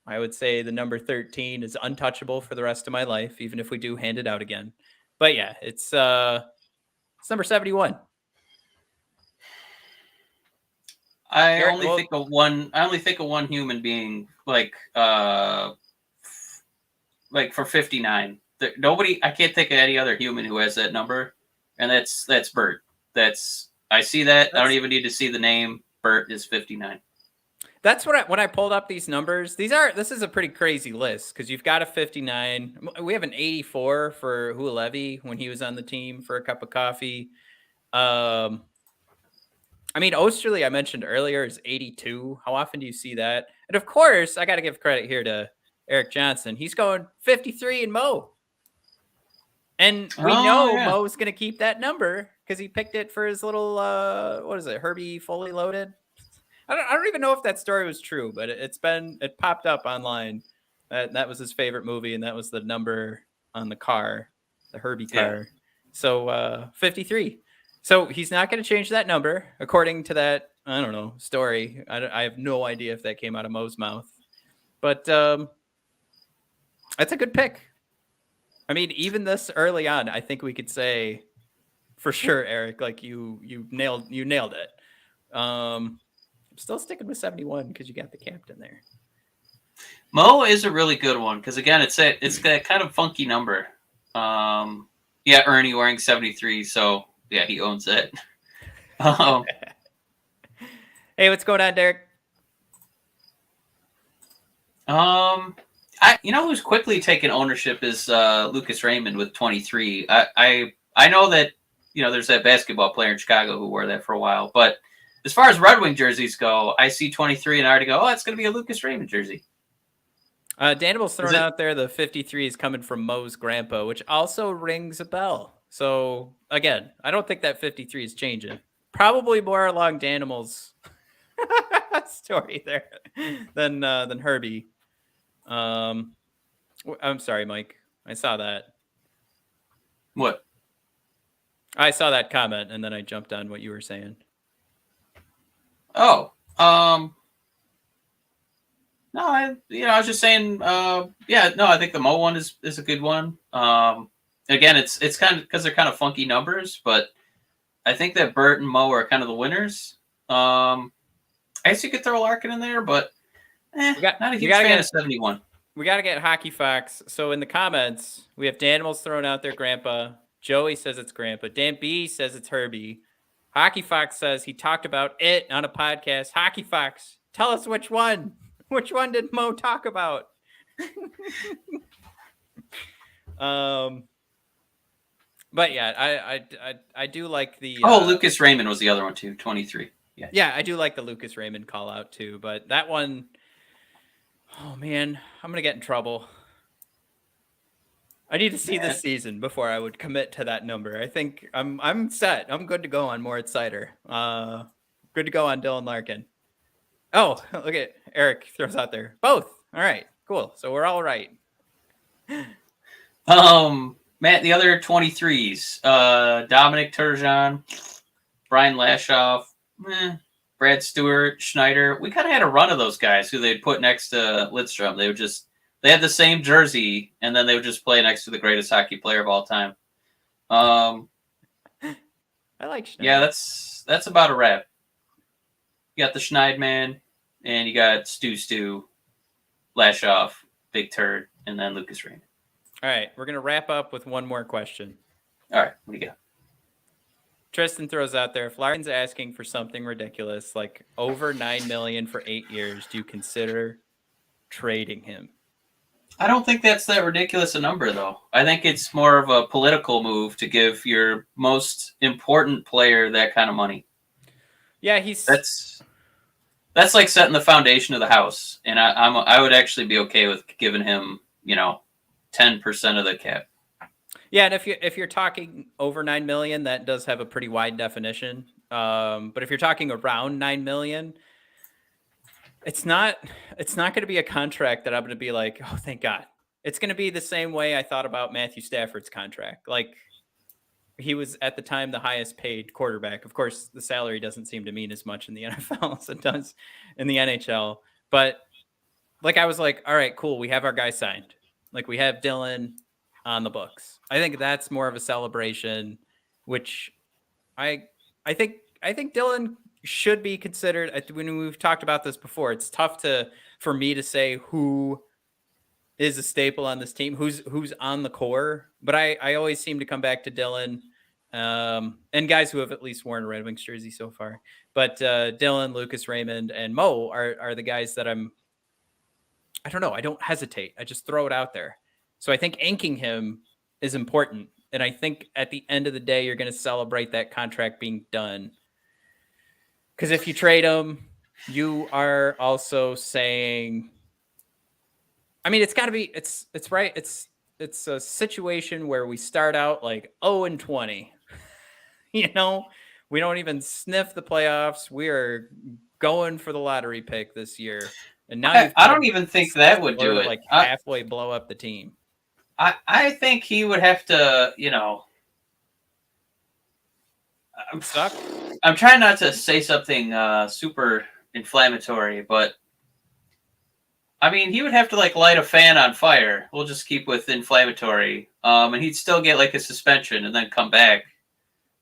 I would say the number 13 is untouchable for the rest of my life, even if we do hand it out again. But yeah, it's number 71. I only think of one human being like for 59. Nobody, I can't think of any other human who has that number, and that's Bert. I see that. I don't even need to see the name. Bert is 59. That's what when I pulled up these numbers. This is a pretty crazy list because you've got a 59. We have an 84 for Hulevi when he was on the team for a cup of coffee. I mean, Osterley, I mentioned earlier, is 82. How often do you see that? And of course, I got to give credit here to Eric Johnson. He's going 53 in Mo. And we know Mo's going to keep that number because he picked it for his little, what is it, Herbie Fully Loaded? I don't even know if that story was true, but it popped up online. That was his favorite movie, and that was the number on the car, the Herbie car. Yeah. So 53. So he's not going to change that number, according to that, I don't know, story. I have no idea if that came out of Mo's mouth. But that's a good pick. I mean, even this early on, I think we could say for sure, Eric, like you nailed it. I'm still sticking with 71 because you got the captain there. Mo is a really good one because again, it's that kind of funky number. Yeah, Ernie wearing 73, so yeah, he owns it. Hey, what's going on, Derek? Who's quickly taking ownership is Lucas Raymond with 23. I know that there's that basketball player in Chicago who wore that for a while, but as far as Red Wing jerseys go, I see 23 and I already go, oh, it's going to be a Lucas Raymond jersey. Daniel's thrown out there the 53 is coming from Mo's grandpa, which also rings a bell. So again, I don't think that 53 is changing. Probably more along Daniel's story there than Herbie. I'm sorry, Mike. I saw that. What? I saw that comment and then I jumped on what you were saying. Oh, no, I was just saying, I think the Mo one is a good one. Again, it's kind of because they're kind of funky numbers, but I think that Bert and Mo are kind of the winners. I guess you could throw Larkin in there, but not a huge fan of 71. We got to get Hockey Fox. So in the comments, we have Danimals throwing out their grandpa. Joey says it's grandpa. Dan B says it's Herbie. Hockey Fox says he talked about it on a podcast. Hockey Fox, tell us which one. Which one did Mo talk about? But yeah, I do like the. Lucas Raymond was the other one too. 23. Yeah. Yeah, I do like the Lucas Raymond call out too, but that one. Oh man, I'm gonna get in trouble. I need to see this season before I would commit to that number. I think I'm set. I'm good to go on Moritz Seider. Good to go on Dylan Larkin. Oh, look at Eric throws out there. Both. All right, cool. So we're all right. Matt, the other 23s, Dominic Turgeon, Brian Lashoff, Brad Stewart, Schneider. We kind of had a run of those guys who they'd put next to Lidstrom. They had the same jersey, and then they would just play next to the greatest hockey player of all time. I like Schneider. Yeah, that's about a wrap. You got the Schneidman, and you got Stu, Lashoff, Big Turd, and then Lucas Raymond. All right, we're going to wrap up with one more question. All right, what do you got? Tristan throws out there, if Larkin's asking for something ridiculous, like over $9 million for 8 years, do you consider trading him? I don't think that's that ridiculous a number, though. I think it's more of a political move to give your most important player that kind of money. Yeah, that's like setting the foundation of the house, and I would actually be okay with giving him 10% of the cap. Yeah, and if you're talking over $9 million, that does have a pretty wide definition. But if you're talking around $9 million, it's not going to be a contract that I'm going to be like, oh, thank God. It's going to be the same way I thought about Matthew Stafford's contract. Like, he was at the time the highest paid quarterback. Of course, the salary doesn't seem to mean as much in the NFL as it does in the NHL. But like, I was like, all right, cool. We have our guy signed. Like, we have Dylan on the books. I think that's more of a celebration, which I think Dylan should be considered. When we've talked about this before, it's tough for me to say who is a staple on this team, who's on the core, but I always seem to come back to Dylan, and guys who have at least worn a Red Wings jersey so far. But Dylan, Lucas Raymond, and Mo are the guys that I don't know. I don't hesitate. I just throw it out there. So I think inking him is important. And I think at the end of the day, you're going to celebrate that contract being done. Because if you trade him, you are also saying, I mean, it's got to be, it's right. It's a situation where we start out like 0-20. We don't even sniff the playoffs. We are going for the lottery pick this year. And now I don't even think that would do it. Like halfway blow up the team. I think he would have to, I'm trying not to say something super inflammatory, but I mean, he would have to light a fan on fire. We'll just keep with inflammatory. And he'd still get a suspension and then come back.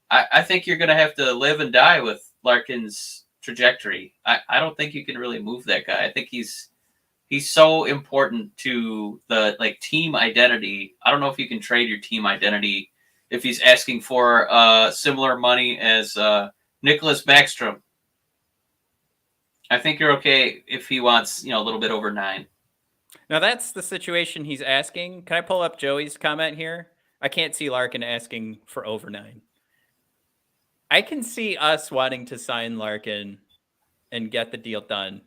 I think you're going to have to live and die with Larkin's trajectory. I don't think you can really move that guy. I think he's so important to the team identity. I don't know if you can trade your team identity if he's asking for similar money as Nicholas Backstrom. I think you're okay if he wants a little bit over 9. Now that's the situation he's asking. Can I pull up Joey's comment here? I can't see Larkin asking for over 9. I can see us wanting to sign Larkin and get the deal done.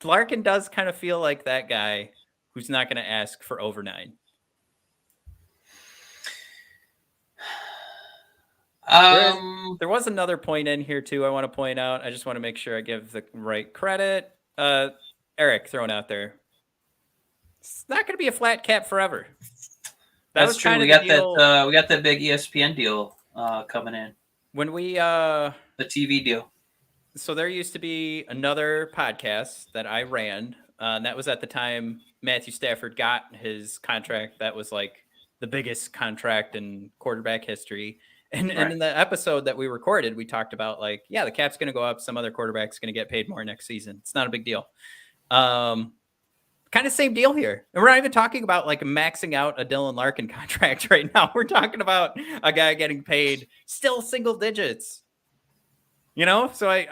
Larkin does kind of feel like that guy who's not going to ask for over 9. There was another point in here too I want to point out. I just want to make sure I give the right credit. Eric throwing out there. It's not going to be a flat cap forever. That's true. We got that big ESPN deal coming in. When we the TV deal. So there used to be another podcast that I ran. And that was at the time Matthew Stafford got his contract. That was the biggest contract in quarterback history. And in the episode that we recorded, we talked about the cap's going to go up. Some other quarterback's going to get paid more next season. It's not a big deal. Kind of same deal here. And we're not even talking about maxing out a Dylan Larkin contract right now. We're talking about a guy getting paid still single digits. So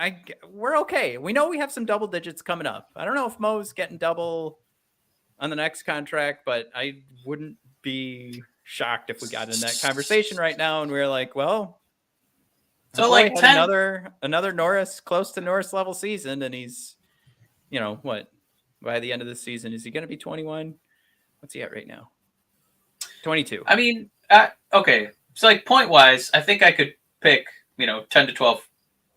we're okay. We know we have some double digits coming up. I don't know if Mo's getting double on the next contract, but I wouldn't be shocked if we got in that conversation right now and we were like, well, so 10 another Norris, close to Norris level season, and he's what, by the end of the season is he going to be 21? What's he at right now? 22. I mean, okay, so point wise, I think I could pick 10 to 12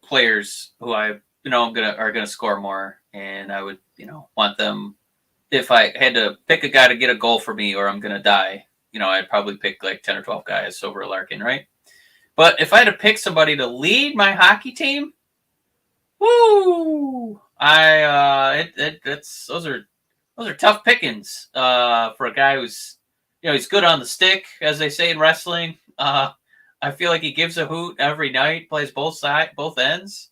players who I are gonna score more, and I would want them if I had to pick a guy to get a goal for me or I'm going to die, I'd probably pick like 10 or 12 guys over Larkin, right? But if I had to pick somebody to lead my hockey team, woo! Those are tough pickings for a guy who's he's good on the stick, as they say in wrestling. I feel like he gives a hoot every night, plays both ends.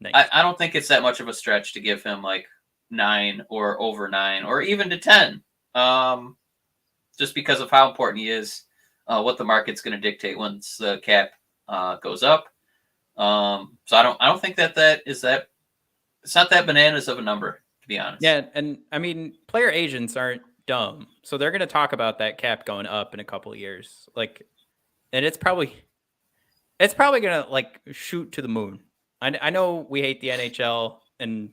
Nice. I don't think it's that much of a stretch to give him like 9 or over 9 or even to 10, just because of how important he is, what the market's going to dictate once the cap goes up. So I don't think that is that. It's not that bananas of a number, to be honest. Yeah, and I mean, player agents aren't dumb, so they're going to talk about that cap going up in a couple of years, and it's probably going to like shoot to the moon. I know we hate the NHL, and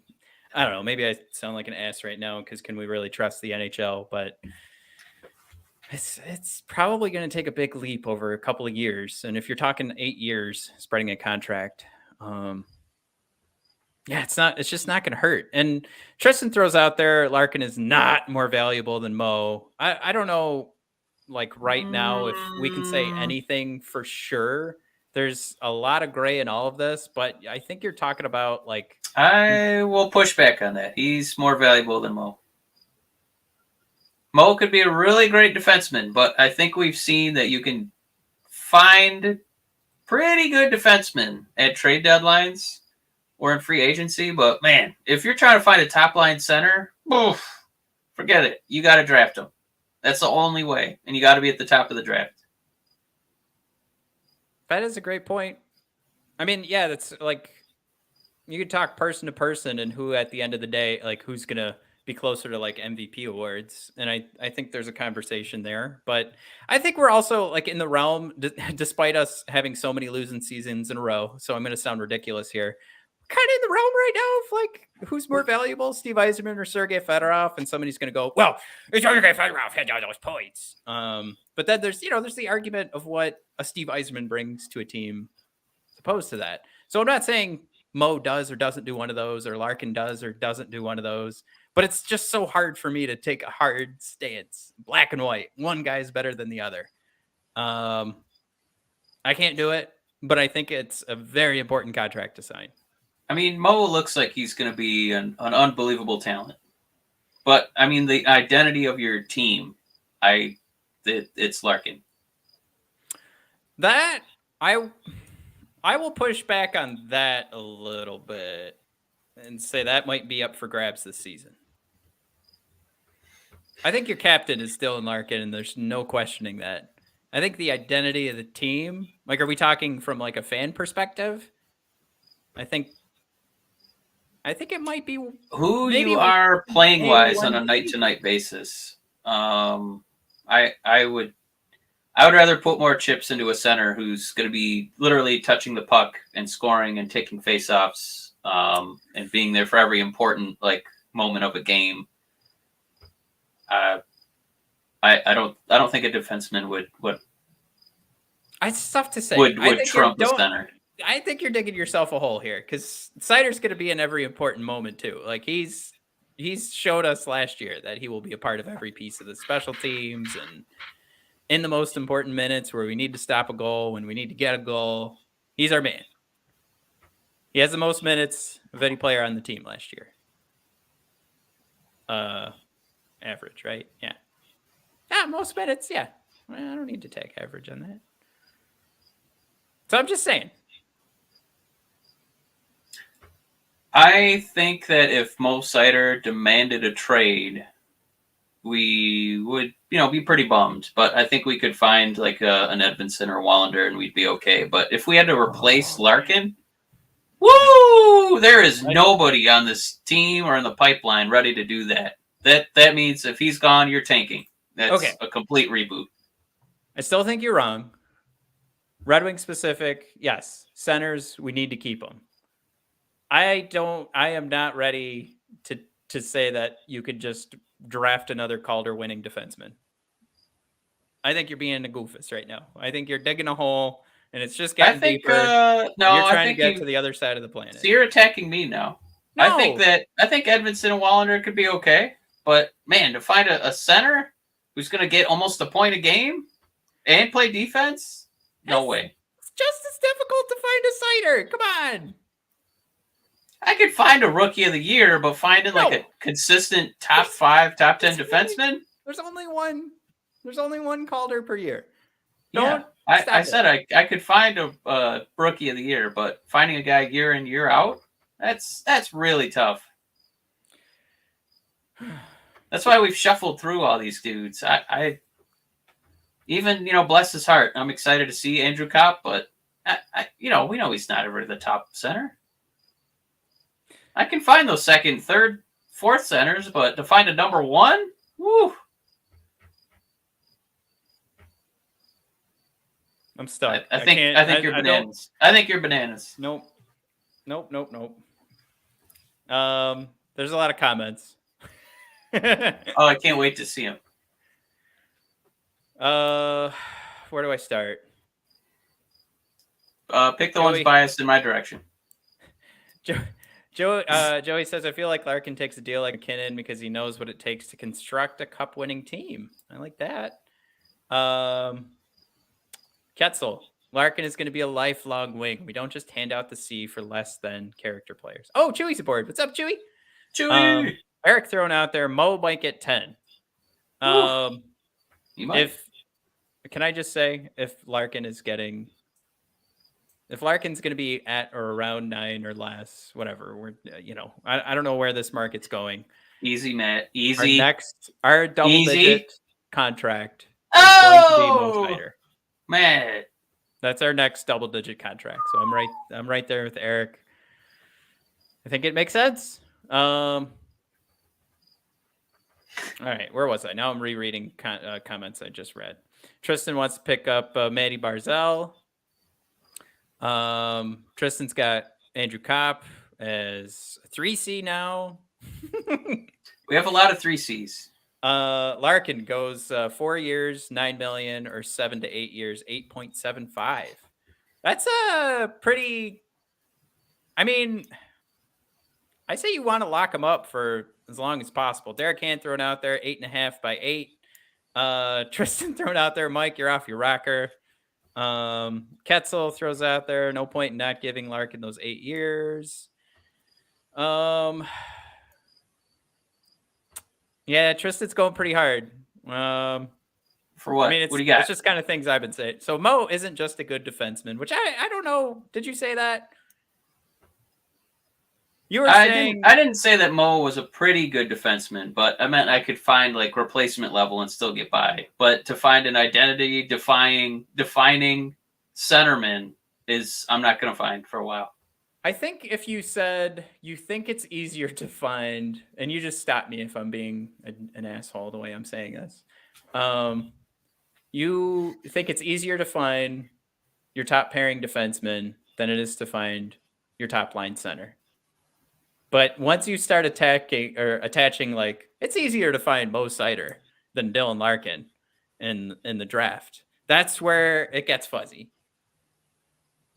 I don't know, maybe I sound like an ass right now because can we really trust the NHL? But it's probably going to take a big leap over a couple of years, and if you're talking 8 years spreading a contract, it's just not going to hurt. And Tristan throws out there, Larkin is not more valuable than Mo. I don't know, like right now, if we can say anything for sure. There's a lot of gray in all of this, but I think you're talking about like... I will push back on that. He's more valuable than Mo. Mo could be a really great defenseman, but I think we've seen that you can find pretty good defensemen at trade deadlines or in free agency. But man, if you're trying to find a top line center, forget it. You got to draft him. That's the only way, and you got to be at the top of the draft. That is a great point. I mean, yeah, that's like you could talk person to person and who at the end of the day, like who's going to be closer to like MVP awards. And I think there's a conversation there, but I think we're also like in the realm, despite us having so many losing seasons in a row. So I'm going to sound ridiculous here. We're kind of in the realm right now of like who's more valuable, Steve Yzerman or Sergei Fedorov, and somebody's going to go, well, Sergei Fedorov had all those points. But then there's the argument of what a Steve Yzerman brings to a team as opposed to that. So I'm not saying Mo does or doesn't do one of those, or Larkin does or doesn't do one of those, but it's just so hard for me to take a hard stance, black and white. One guy's better than the other. I can't do it, but I think it's a very important contract to sign. I mean, Mo looks like he's going to be an unbelievable talent. But, I mean, the identity of your team, it's Larkin. That, I will push back on that a little bit and say that might be up for grabs this season. I think your captain is still in Larkin, and there's no questioning that. I think the identity of the team, like, are we talking from, like, a fan perspective? I think it might be who you are playing wise on a night to night basis. I would rather put more chips into a center who's going to be literally touching the puck and scoring and taking faceoffs, and being there for every important like moment of a game. I don't think a defenseman would. It's tough to say. Would trump the center. I think you're digging yourself a hole here because Seider's going to be in every important moment too. Like he's showed us last year that he will be a part of every piece of the special teams and in the most important minutes where we need to stop a goal, when we need to get a goal. He's our man. He has the most minutes of any player on the team last year. Average, right? Yeah. Most minutes, yeah. Well, I don't need to take average on that. So I'm just saying. I think that if Mo Seider demanded a trade, we would, be pretty bummed. But I think we could find like an Edvinsson or Wallinder and we'd be okay. But if we had to replace Larkin, woo! There is nobody on this team or in the pipeline ready to do that. That means if he's gone, you're tanking. That's a complete reboot. I still think you're wrong. Red Wing specific, yes. Centers, we need to keep them. I am not ready to say that you could just draft another Calder winning defenseman. I think you're being a goofus right now. I think you're digging a hole and it's just getting deeper. No, you're trying to get to the other side of the planet. So you're attacking me now. I think Edvinsson and Wallinder could be okay, but man, to find a center who's going to get almost a point a game and play defense, no way. It's just as difficult to find a cider. Come on. I could find a rookie of the year, but finding like a consistent top 5, top 10 defenseman. There's only one. There's only one Calder per year. Yeah, I said I could find a rookie of the year, but finding a guy year in year out, that's really tough. That's why we've shuffled through all these dudes. I even bless his heart. I'm excited to see Andrew Kopp, but we know he's not ever the top center. I can find those second, third, fourth centers, but to find a number one, woo. I'm stuck. I think you're bananas. I think you're bananas. Nope. There's a lot of comments. Oh, I can't wait to see him. Where do I start? Pick the ones biased in my direction. Joey says, I feel like Larkin takes a deal like McKinnon because he knows what it takes to construct a cup-winning team. I like that. Ketzel, Larkin is going to be a lifelong wing. We don't just hand out the C for less than character players. Oh, Chewy's aboard. What's up, Chewy? Chewy! Eric thrown out there. Mo might get 10. He might. Can I just say, if Larkin's going to be at or around 9 or less, whatever, I don't know where this market's going. Easy, Matt. Easy. Our double-digit contract is going to be Mo Snyder. Matt. That's our next double-digit contract. So I'm right there with Eric. I think it makes sense. All right, where was I? Now I'm rereading comments I just read. Tristan wants to pick up Matty Barzal. Tristan's got Andrew Kopp as a 3C now. We have a lot of 3Cs. Larkin goes 4 years, 9 million, or 7 to 8 years, 8.75. That's a pretty. I mean, I say you want to lock him up for as long as possible. Derek Hand thrown out there, 8.5 by 8. Tristan thrown out there, Mike, you're off your rocker. Ketzel throws out there, no point in not giving Larkin those 8 years. Yeah, Tristan's going pretty hard. For what? I mean, what do you got? It's just kind of things I've been saying. So Mo isn't just a good defenseman, which I don't know. Did you say that? You were saying I didn't say that Mo was a pretty good defenseman, but I meant I could find like replacement level and still get by. But to find an identity defining centerman I'm not going to find for a while. I think if you said you think it's easier to find, and you just stop me if I'm being an asshole the way I'm saying this, you think it's easier to find your top pairing defenseman than it is to find your top line center. But once you start attaching, like, it's easier to find Mo Seider than Dylan Larkin in the draft. That's where it gets fuzzy.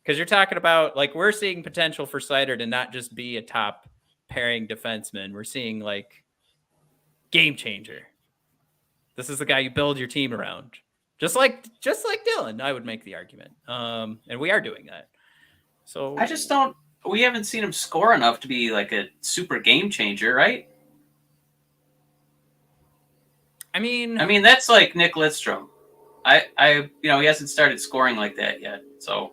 Because you're talking about, like, we're seeing potential for Seider to not just be a top pairing defenseman. We're seeing, like, game changer. This is the guy you build your team around. Just like Dylan, I would make the argument. And we are doing that. So I just don't. We haven't seen him score enough to be like a super game changer, right? I mean, that's like Nick Lidstrom. He hasn't started scoring like that yet. So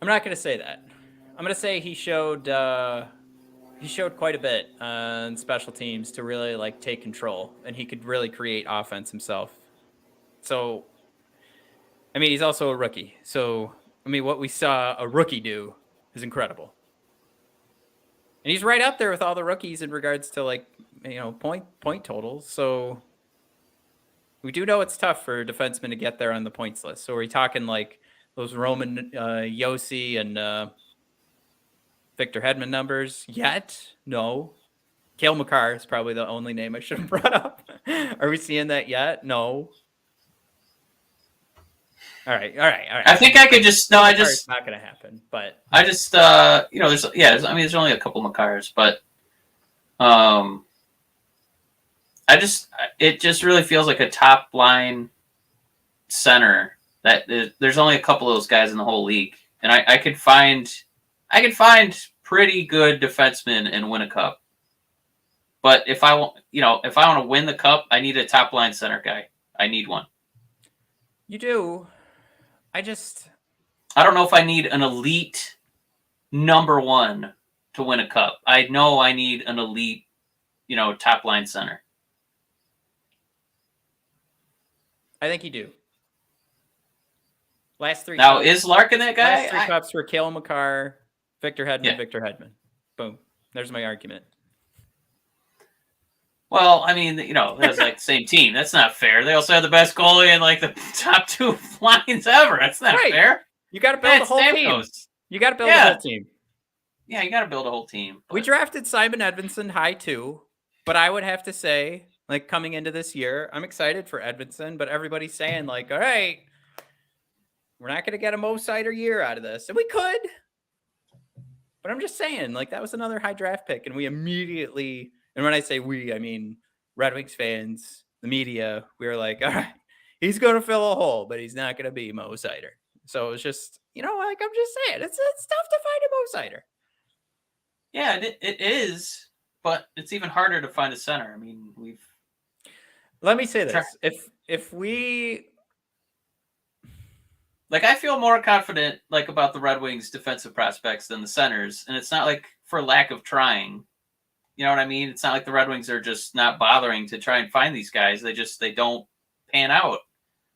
I'm not going to say that. I'm going to say he showed quite a bit on special teams to really like take control, and he could really create offense himself. So, I mean, he's also a rookie. So, I mean, what we saw a rookie do is incredible. And he's right up there with all the rookies in regards to, like, point totals. So we do know it's tough for defensemen to get there on the points list. So are we talking like those Roman Yossi and Victor Hedman numbers yet? No. Cale Makar is probably the only name I should have brought up. Are we seeing that yet? No. All right. I think I could just no. I just It's not going to happen, but there's there's only a couple Makars, but it just really feels like a top line center that there's only a couple of those guys in the whole league, and I could find pretty good defensemen and win a cup. But if I want to win the cup, I need a top line center guy. I need one. You do. I don't know if I need an elite number one to win a cup. I know I need an elite, top line center. I think you do. Last three. Now, cups, is Larkin that guy? Last three cups were Cale Makar, Victor Hedman. Boom. There's my argument. Well, I mean, that's like the same team. That's not fair. They also have the best goalie and like the top two lines ever. That's not fair. You got to build a whole team. You got to build a whole team. Yeah, you got to build a whole team. We drafted Simon Edvinsson high too, but I would have to say, like coming into this year, I'm excited for Edvinsson, but everybody's saying like, all right, we're not going to get a Mo Sider year out of this. And we could, but I'm just saying like that was another high draft pick. And we immediately, and when I say we, I mean Red Wings fans, the media, we were like, all right, he's going to fill a hole, but he's not going to be Mo Sider. So it was just, like I'm just saying, it's tough to find a Mo Sider. Yeah, it is, but it's even harder to find a center. I mean, Let me say this: if we, like, I feel more confident like about the Red Wings defensive prospects than the centers, and it's not like for lack of trying. You know what I mean? It's not like the Red Wings are just not bothering to try and find these guys. They don't pan out.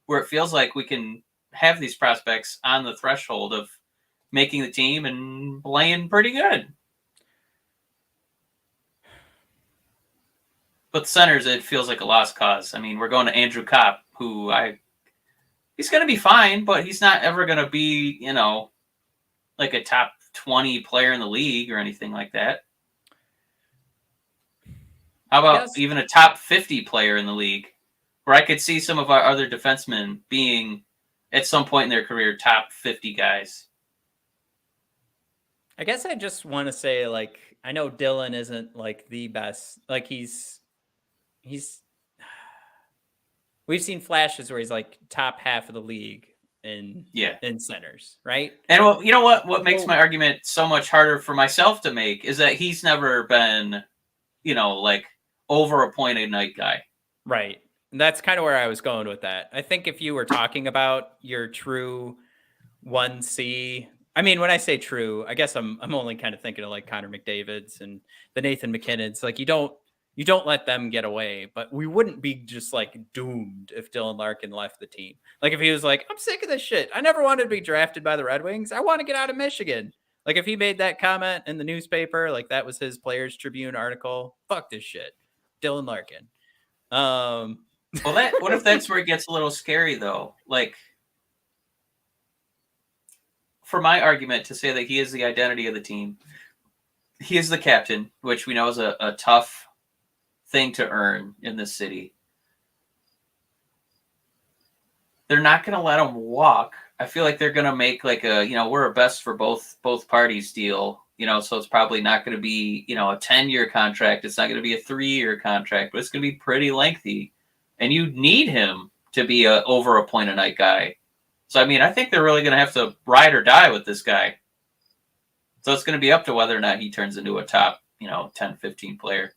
Where it feels like we can have these prospects on the threshold of making the team and playing pretty good. But the centers, it feels like a lost cause. I mean, we're going to Andrew Kopp, who he's going to be fine, but he's not ever going to be, like a top 20 player in the league or anything like that. How about even a top 50 player in the league, where I could see some of our other defensemen being, at some point in their career, top 50 guys. I guess I just want to say, like, I know Dylan isn't like the best. Like we've seen flashes where he's like top half of the league in centers, right? And well, you know what makes my argument so much harder for myself to make is that he's never been, like over a point a night guy. Right. And that's kind of where I was going with that. I think if you were talking about your true 1C, I mean, when I say true, I guess I'm only kind of thinking of like Connor McDavid's and the Nathan McKinnons. Like you don't let them get away, but we wouldn't be just like doomed if Dylan Larkin left the team. Like if he was like, I'm sick of this shit. I never wanted to be drafted by the Red Wings. I want to get out of Michigan. Like if he made that comment in the newspaper, like that was his Players Tribune article. Fuck this shit. Dylan Larkin. Well, what if that's where it gets a little scary though? Like for my argument to say that he is the identity of the team, he is the captain, which we know is a tough thing to earn in this city. They're not going to let him walk. I feel like they're going to make like we're a best for both parties deal, so it's probably not going to be, a 10-year contract. It's not going to be a 3-year contract, but it's going to be pretty lengthy. And you need him to be over a point a night guy. So, I mean, I think they're really going to have to ride or die with this guy. So it's going to be up to whether or not he turns into a top, 10, 15 player.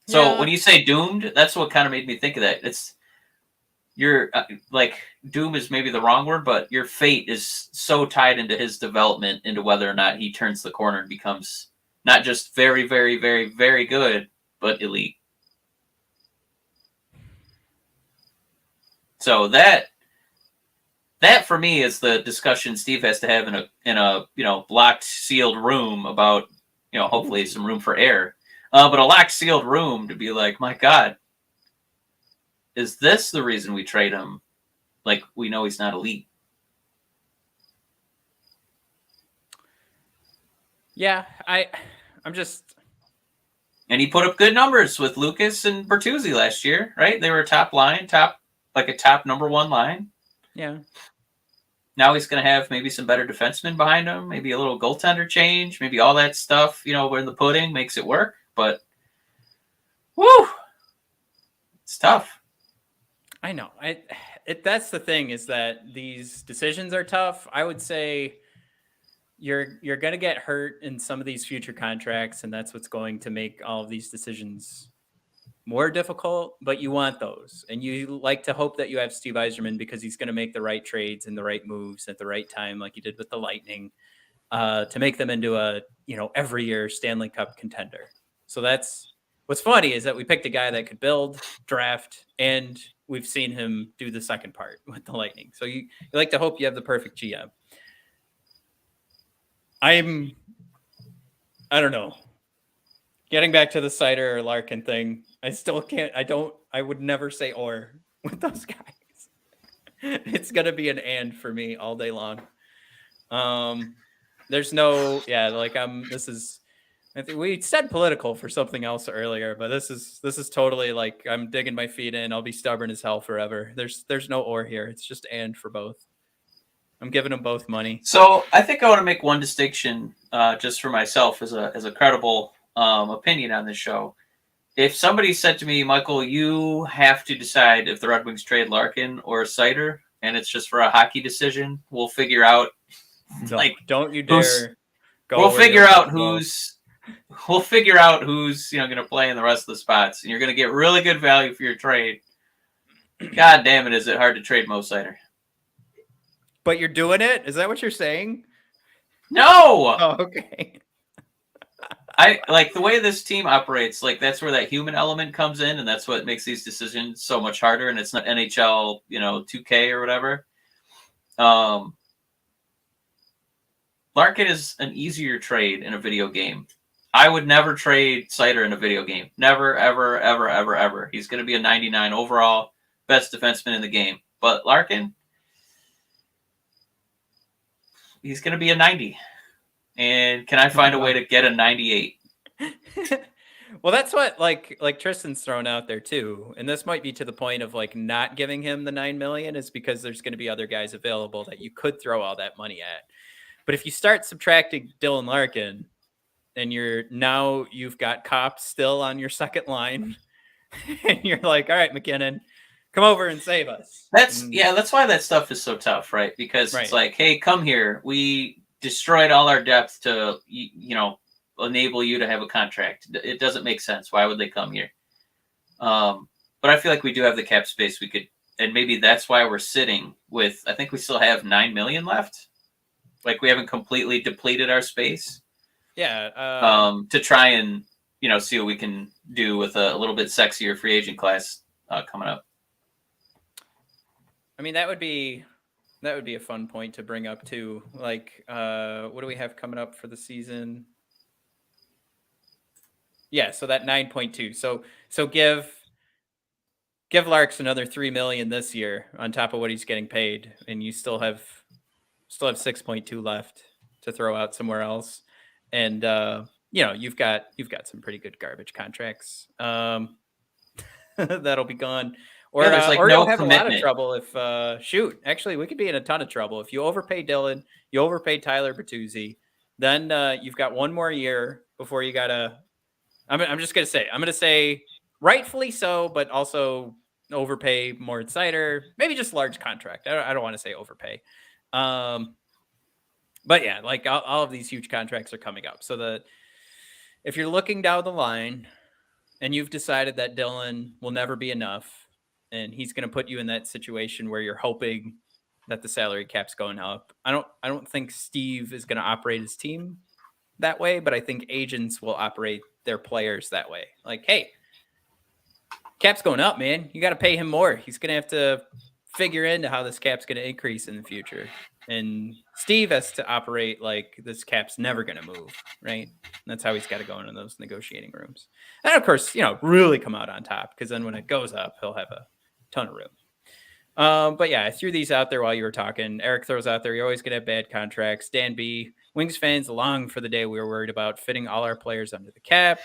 So when you say doomed, that's what kind of made me think of that. You're like doom is maybe the wrong word, but your fate is so tied into his development, into whether or not he turns the corner and becomes not just very, very, very, very good, but elite. So that for me is the discussion Steve has to have in a locked, sealed room about hopefully some room for air. But a locked, sealed room to be like, my God, is this the reason we trade him? Like, we know he's not elite. Yeah, I'm just... And he put up good numbers with Lucas and Bertuzzi last year, right? They were a top line, top number one line. Yeah. Now he's going to have maybe some better defensemen behind him, maybe a little goaltender change, maybe all that stuff, where in the pudding makes it work. But, woo, it's tough. I know. That's the thing, is that these decisions are tough. I would say you're going to get hurt in some of these future contracts, and that's what's going to make all of these decisions more difficult, but you want those. And you like to hope that you have Steve Yzerman, because he's going to make the right trades and the right moves at the right time, like he did with the Lightning, to make them into a, every year Stanley Cup contender. So that's what's funny, is that we picked a guy that could build, draft, and we've seen him do the second part with the Lightning. So you like to hope you have the perfect GM. I don't know. Getting back to the Seider or Larkin thing, I still can't. I would never say or with those guys. It's going to be an and for me all day long. There's no, I think we said political for something else earlier, but this is totally like, I'm digging my feet in. I'll be stubborn as hell forever. There's no or here. It's just and for both. I'm giving them both money. So I think I want to make one distinction, just for myself as a credible opinion on this show. If somebody said to me, Michael, you have to decide if the Red Wings trade Larkin or Seider, and it's just for a hockey decision, we'll figure out. Don't you dare go. We'll figure out who's going to play in the rest of the spots, and you're going to get really good value for your trade. God damn it, is it hard to trade Mo Seider? But you're doing it? Is that what you're saying? No. Oh, okay. I like the way this team operates. Like, that's where that human element comes in, and that's what makes these decisions so much harder. And it's not NHL, 2K or whatever. Larkin is an easier trade in a video game. I would never trade Seider in a video game. Never, ever, ever, ever, ever. He's going to be a 99 overall, best defenseman in the game. But Larkin, he's going to be a 90. And can I find a way to get a 98? Well, that's what like Tristan's thrown out there too. And this might be to the point of like not giving him the $9 million, is because there's going to be other guys available that you could throw all that money at. But if you start subtracting Dylan Larkin, and you've got Kopp still on your second line, and you're like, all right, McKinnon, come over and save us. That's why that stuff is so tough, right? Because It's like, hey, come here. We destroyed all our depth to, enable you to have a contract. It doesn't make sense. Why would they come here? But I feel like we do have the cap space. We could, and maybe that's why we're sitting with, I think we still have $9 million left. Like, we haven't completely depleted our space. Yeah. To try and, see what we can do with a little bit sexier free agent class coming up. I mean, that would be a fun point to bring up too. Like, what do we have coming up for the season? Yeah, so that 9.2. So give Larks another $3 million this year on top of what he's getting paid, and you still have 6.2 left to throw out somewhere else. And you've got some pretty good garbage contracts. That'll be gone. Or, there's like or no you'll have commitment. a lot of trouble if actually we could be in a ton of trouble if you overpay Dylan, you overpay Tyler Bertuzzi, then you've got one more year before you gotta. I'm just gonna say rightfully so, but also overpay Moritz Seider, maybe just large contract. I don't want to say overpay. But yeah, like all of these huge contracts are coming up. So if you're looking down the line and you've decided that Dylan will never be enough, and he's going to put you in that situation where you're hoping that the salary cap's going up. I don't think Steve is going to operate his team that way, but I think agents will operate their players that way. Like, hey, cap's going up, man. You got to pay him more. He's going to have to figure into how this cap's going to increase in the future. And Steve has to operate like this cap's never going to move, right? And that's how he's got to go into those negotiating rooms. And of course, really come out on top, because then when it goes up, he'll have a ton of room. But yeah, I threw these out there while you were talking. Eric throws out there, you're always going to have bad contracts. Dan B, Wings fans long for the day we were worried about fitting all our players under the cap.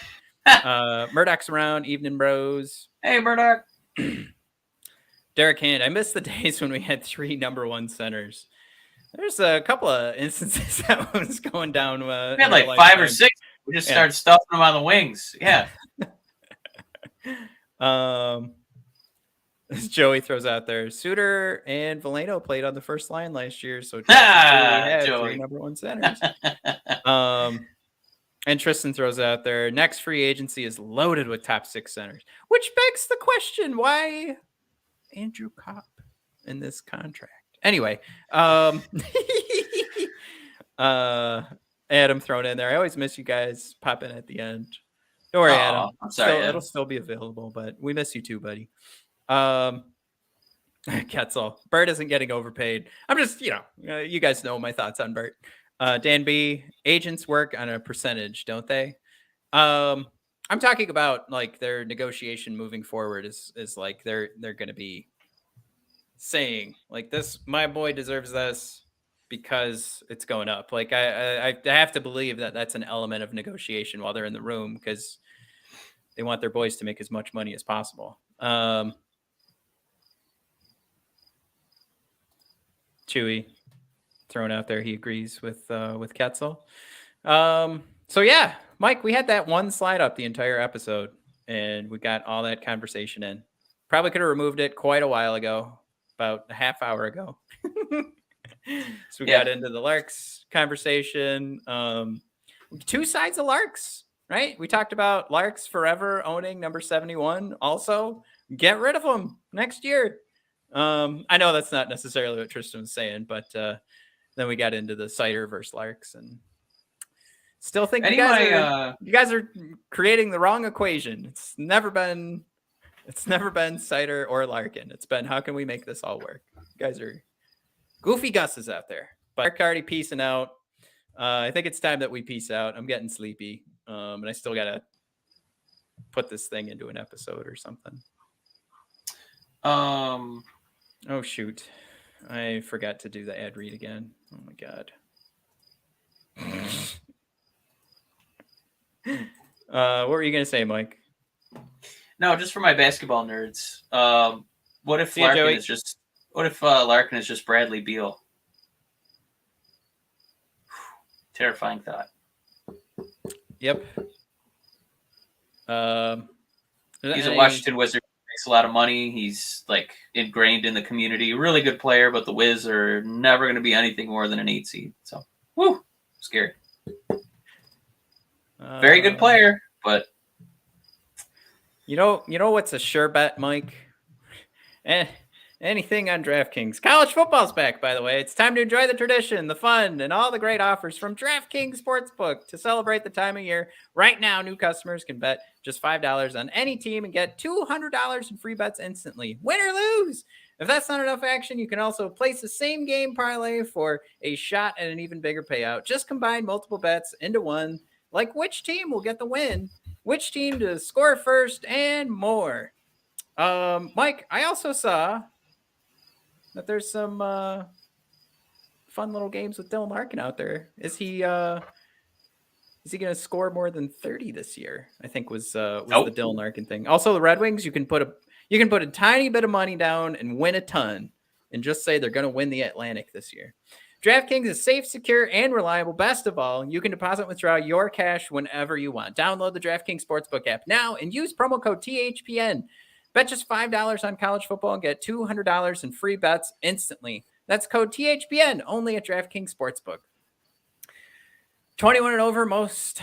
Derek Hand. I miss the days when we had 3 number 1 centers. There's a couple of instances that was going down. We had like 5 or 6. We just started stuffing them on the wings. Yeah. Joey throws out there. Suter and Veleno played on the first line last year, so we had Joey. 3 number 1 centers. And Tristan throws out there. Next free agency is loaded with top 6 centers, which begs the question: why Andrew Kopp in this contract? Anyway, Adam thrown in there. I always miss you guys. Pop in at the end. Don't worry, Adam. I'm sorry. It'll still be available, but we miss you too, buddy. Ketzel. Bert isn't getting overpaid. I'm just, you guys know my thoughts on Bert. Dan B. Agents work on a percentage, don't they? I'm talking about like their negotiation moving forward is like they're going to be saying like this. My boy deserves this because it's going up. Like I have to believe that that's an element of negotiation while they're in the room because they want their boys to make as much money as possible. Chewy thrown out there. He agrees with Ketzel. So yeah, Mike, we had that one slide up the entire episode and we got all that conversation in. Probably could have removed it quite a while ago, about a half hour ago. So we got into the Larks conversation. 2 sides of Larks, right? We talked about Larks forever owning number 71. Also, get rid of them next year. I know that's not necessarily what Tristan was saying, but then we got into the Cider versus Larks, and still think you guys are creating the wrong equation. It's never been Cider or Larkin. It's been how can we make this all work? You guys are goofy Gusses out there. But Mark already peacing out. I think it's time that we peace out. I'm getting sleepy, and I still gotta put this thing into an episode or something. Oh shoot, I forgot to do the ad read again. Oh my god. What were you gonna say, Mike? No, just for my basketball nerds. What if Larkin is just Bradley Beal? Terrifying thought. Yep. He's a Washington Wizard. Makes a lot of money. He's like ingrained in the community. Really good player, but the Wiz are never going to be anything more than an 8 seed. So, woo, scary. Very good player, but you know what's a sure bet, Mike? Anything on DraftKings. College football's back, by the way. It's time to enjoy the tradition, the fun, and all the great offers from DraftKings Sportsbook to celebrate the time of year. Right now, new customers can bet just $5 on any team and get $200 in free bets instantly. Win or lose. If that's not enough action, you can also place the same game parlay for a shot at an even bigger payout. Just combine multiple bets into one, like which team will get the win, which team to score first, and more. Mike, I also saw that there's some fun little games with Dylan Larkin out there. Is he going to score more than 30 this year? I think was the Dylan Larkin thing. Also, the Red Wings, you can put a tiny bit of money down and win a ton, and just say they're going to win the Atlantic this year. DraftKings is safe, secure, and reliable. Best of all, you can deposit and withdraw your cash whenever you want. Download the DraftKings Sportsbook app now and use promo code THPN. Bet just $5 on college football and get $200 in free bets instantly. That's code THPN only at DraftKings Sportsbook. 21 and over, most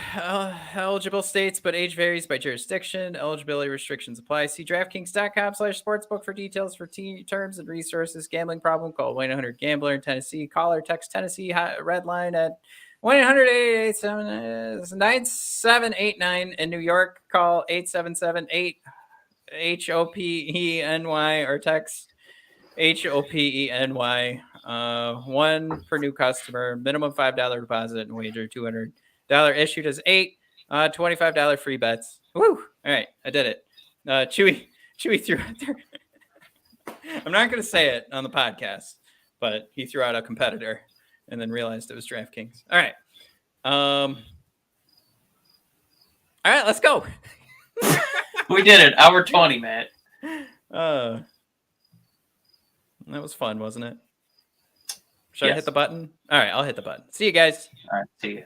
eligible states, but age varies by jurisdiction. Eligibility restrictions apply. See DraftKings.com/sportsbook for details for terms and resources. Gambling problem? Call 1-800-GAMBLER in Tennessee. Call or text Tennessee Red Line at 1-800-888-9789. In New York, call 877-8-HOPENY or text HOPENY. One per new customer, minimum $5 deposit and wager $200 issued as $25 free bets. Woo! All right, I did it. Chewy threw out there. I'm not going to say it on the podcast, but he threw out a competitor and then realized it was DraftKings. All right. All right, let's go. We did it. Hour 20, Matt. That was fun, wasn't it? Should I Yes. hit the button? All right, I'll hit the button. See you guys. All right. See you.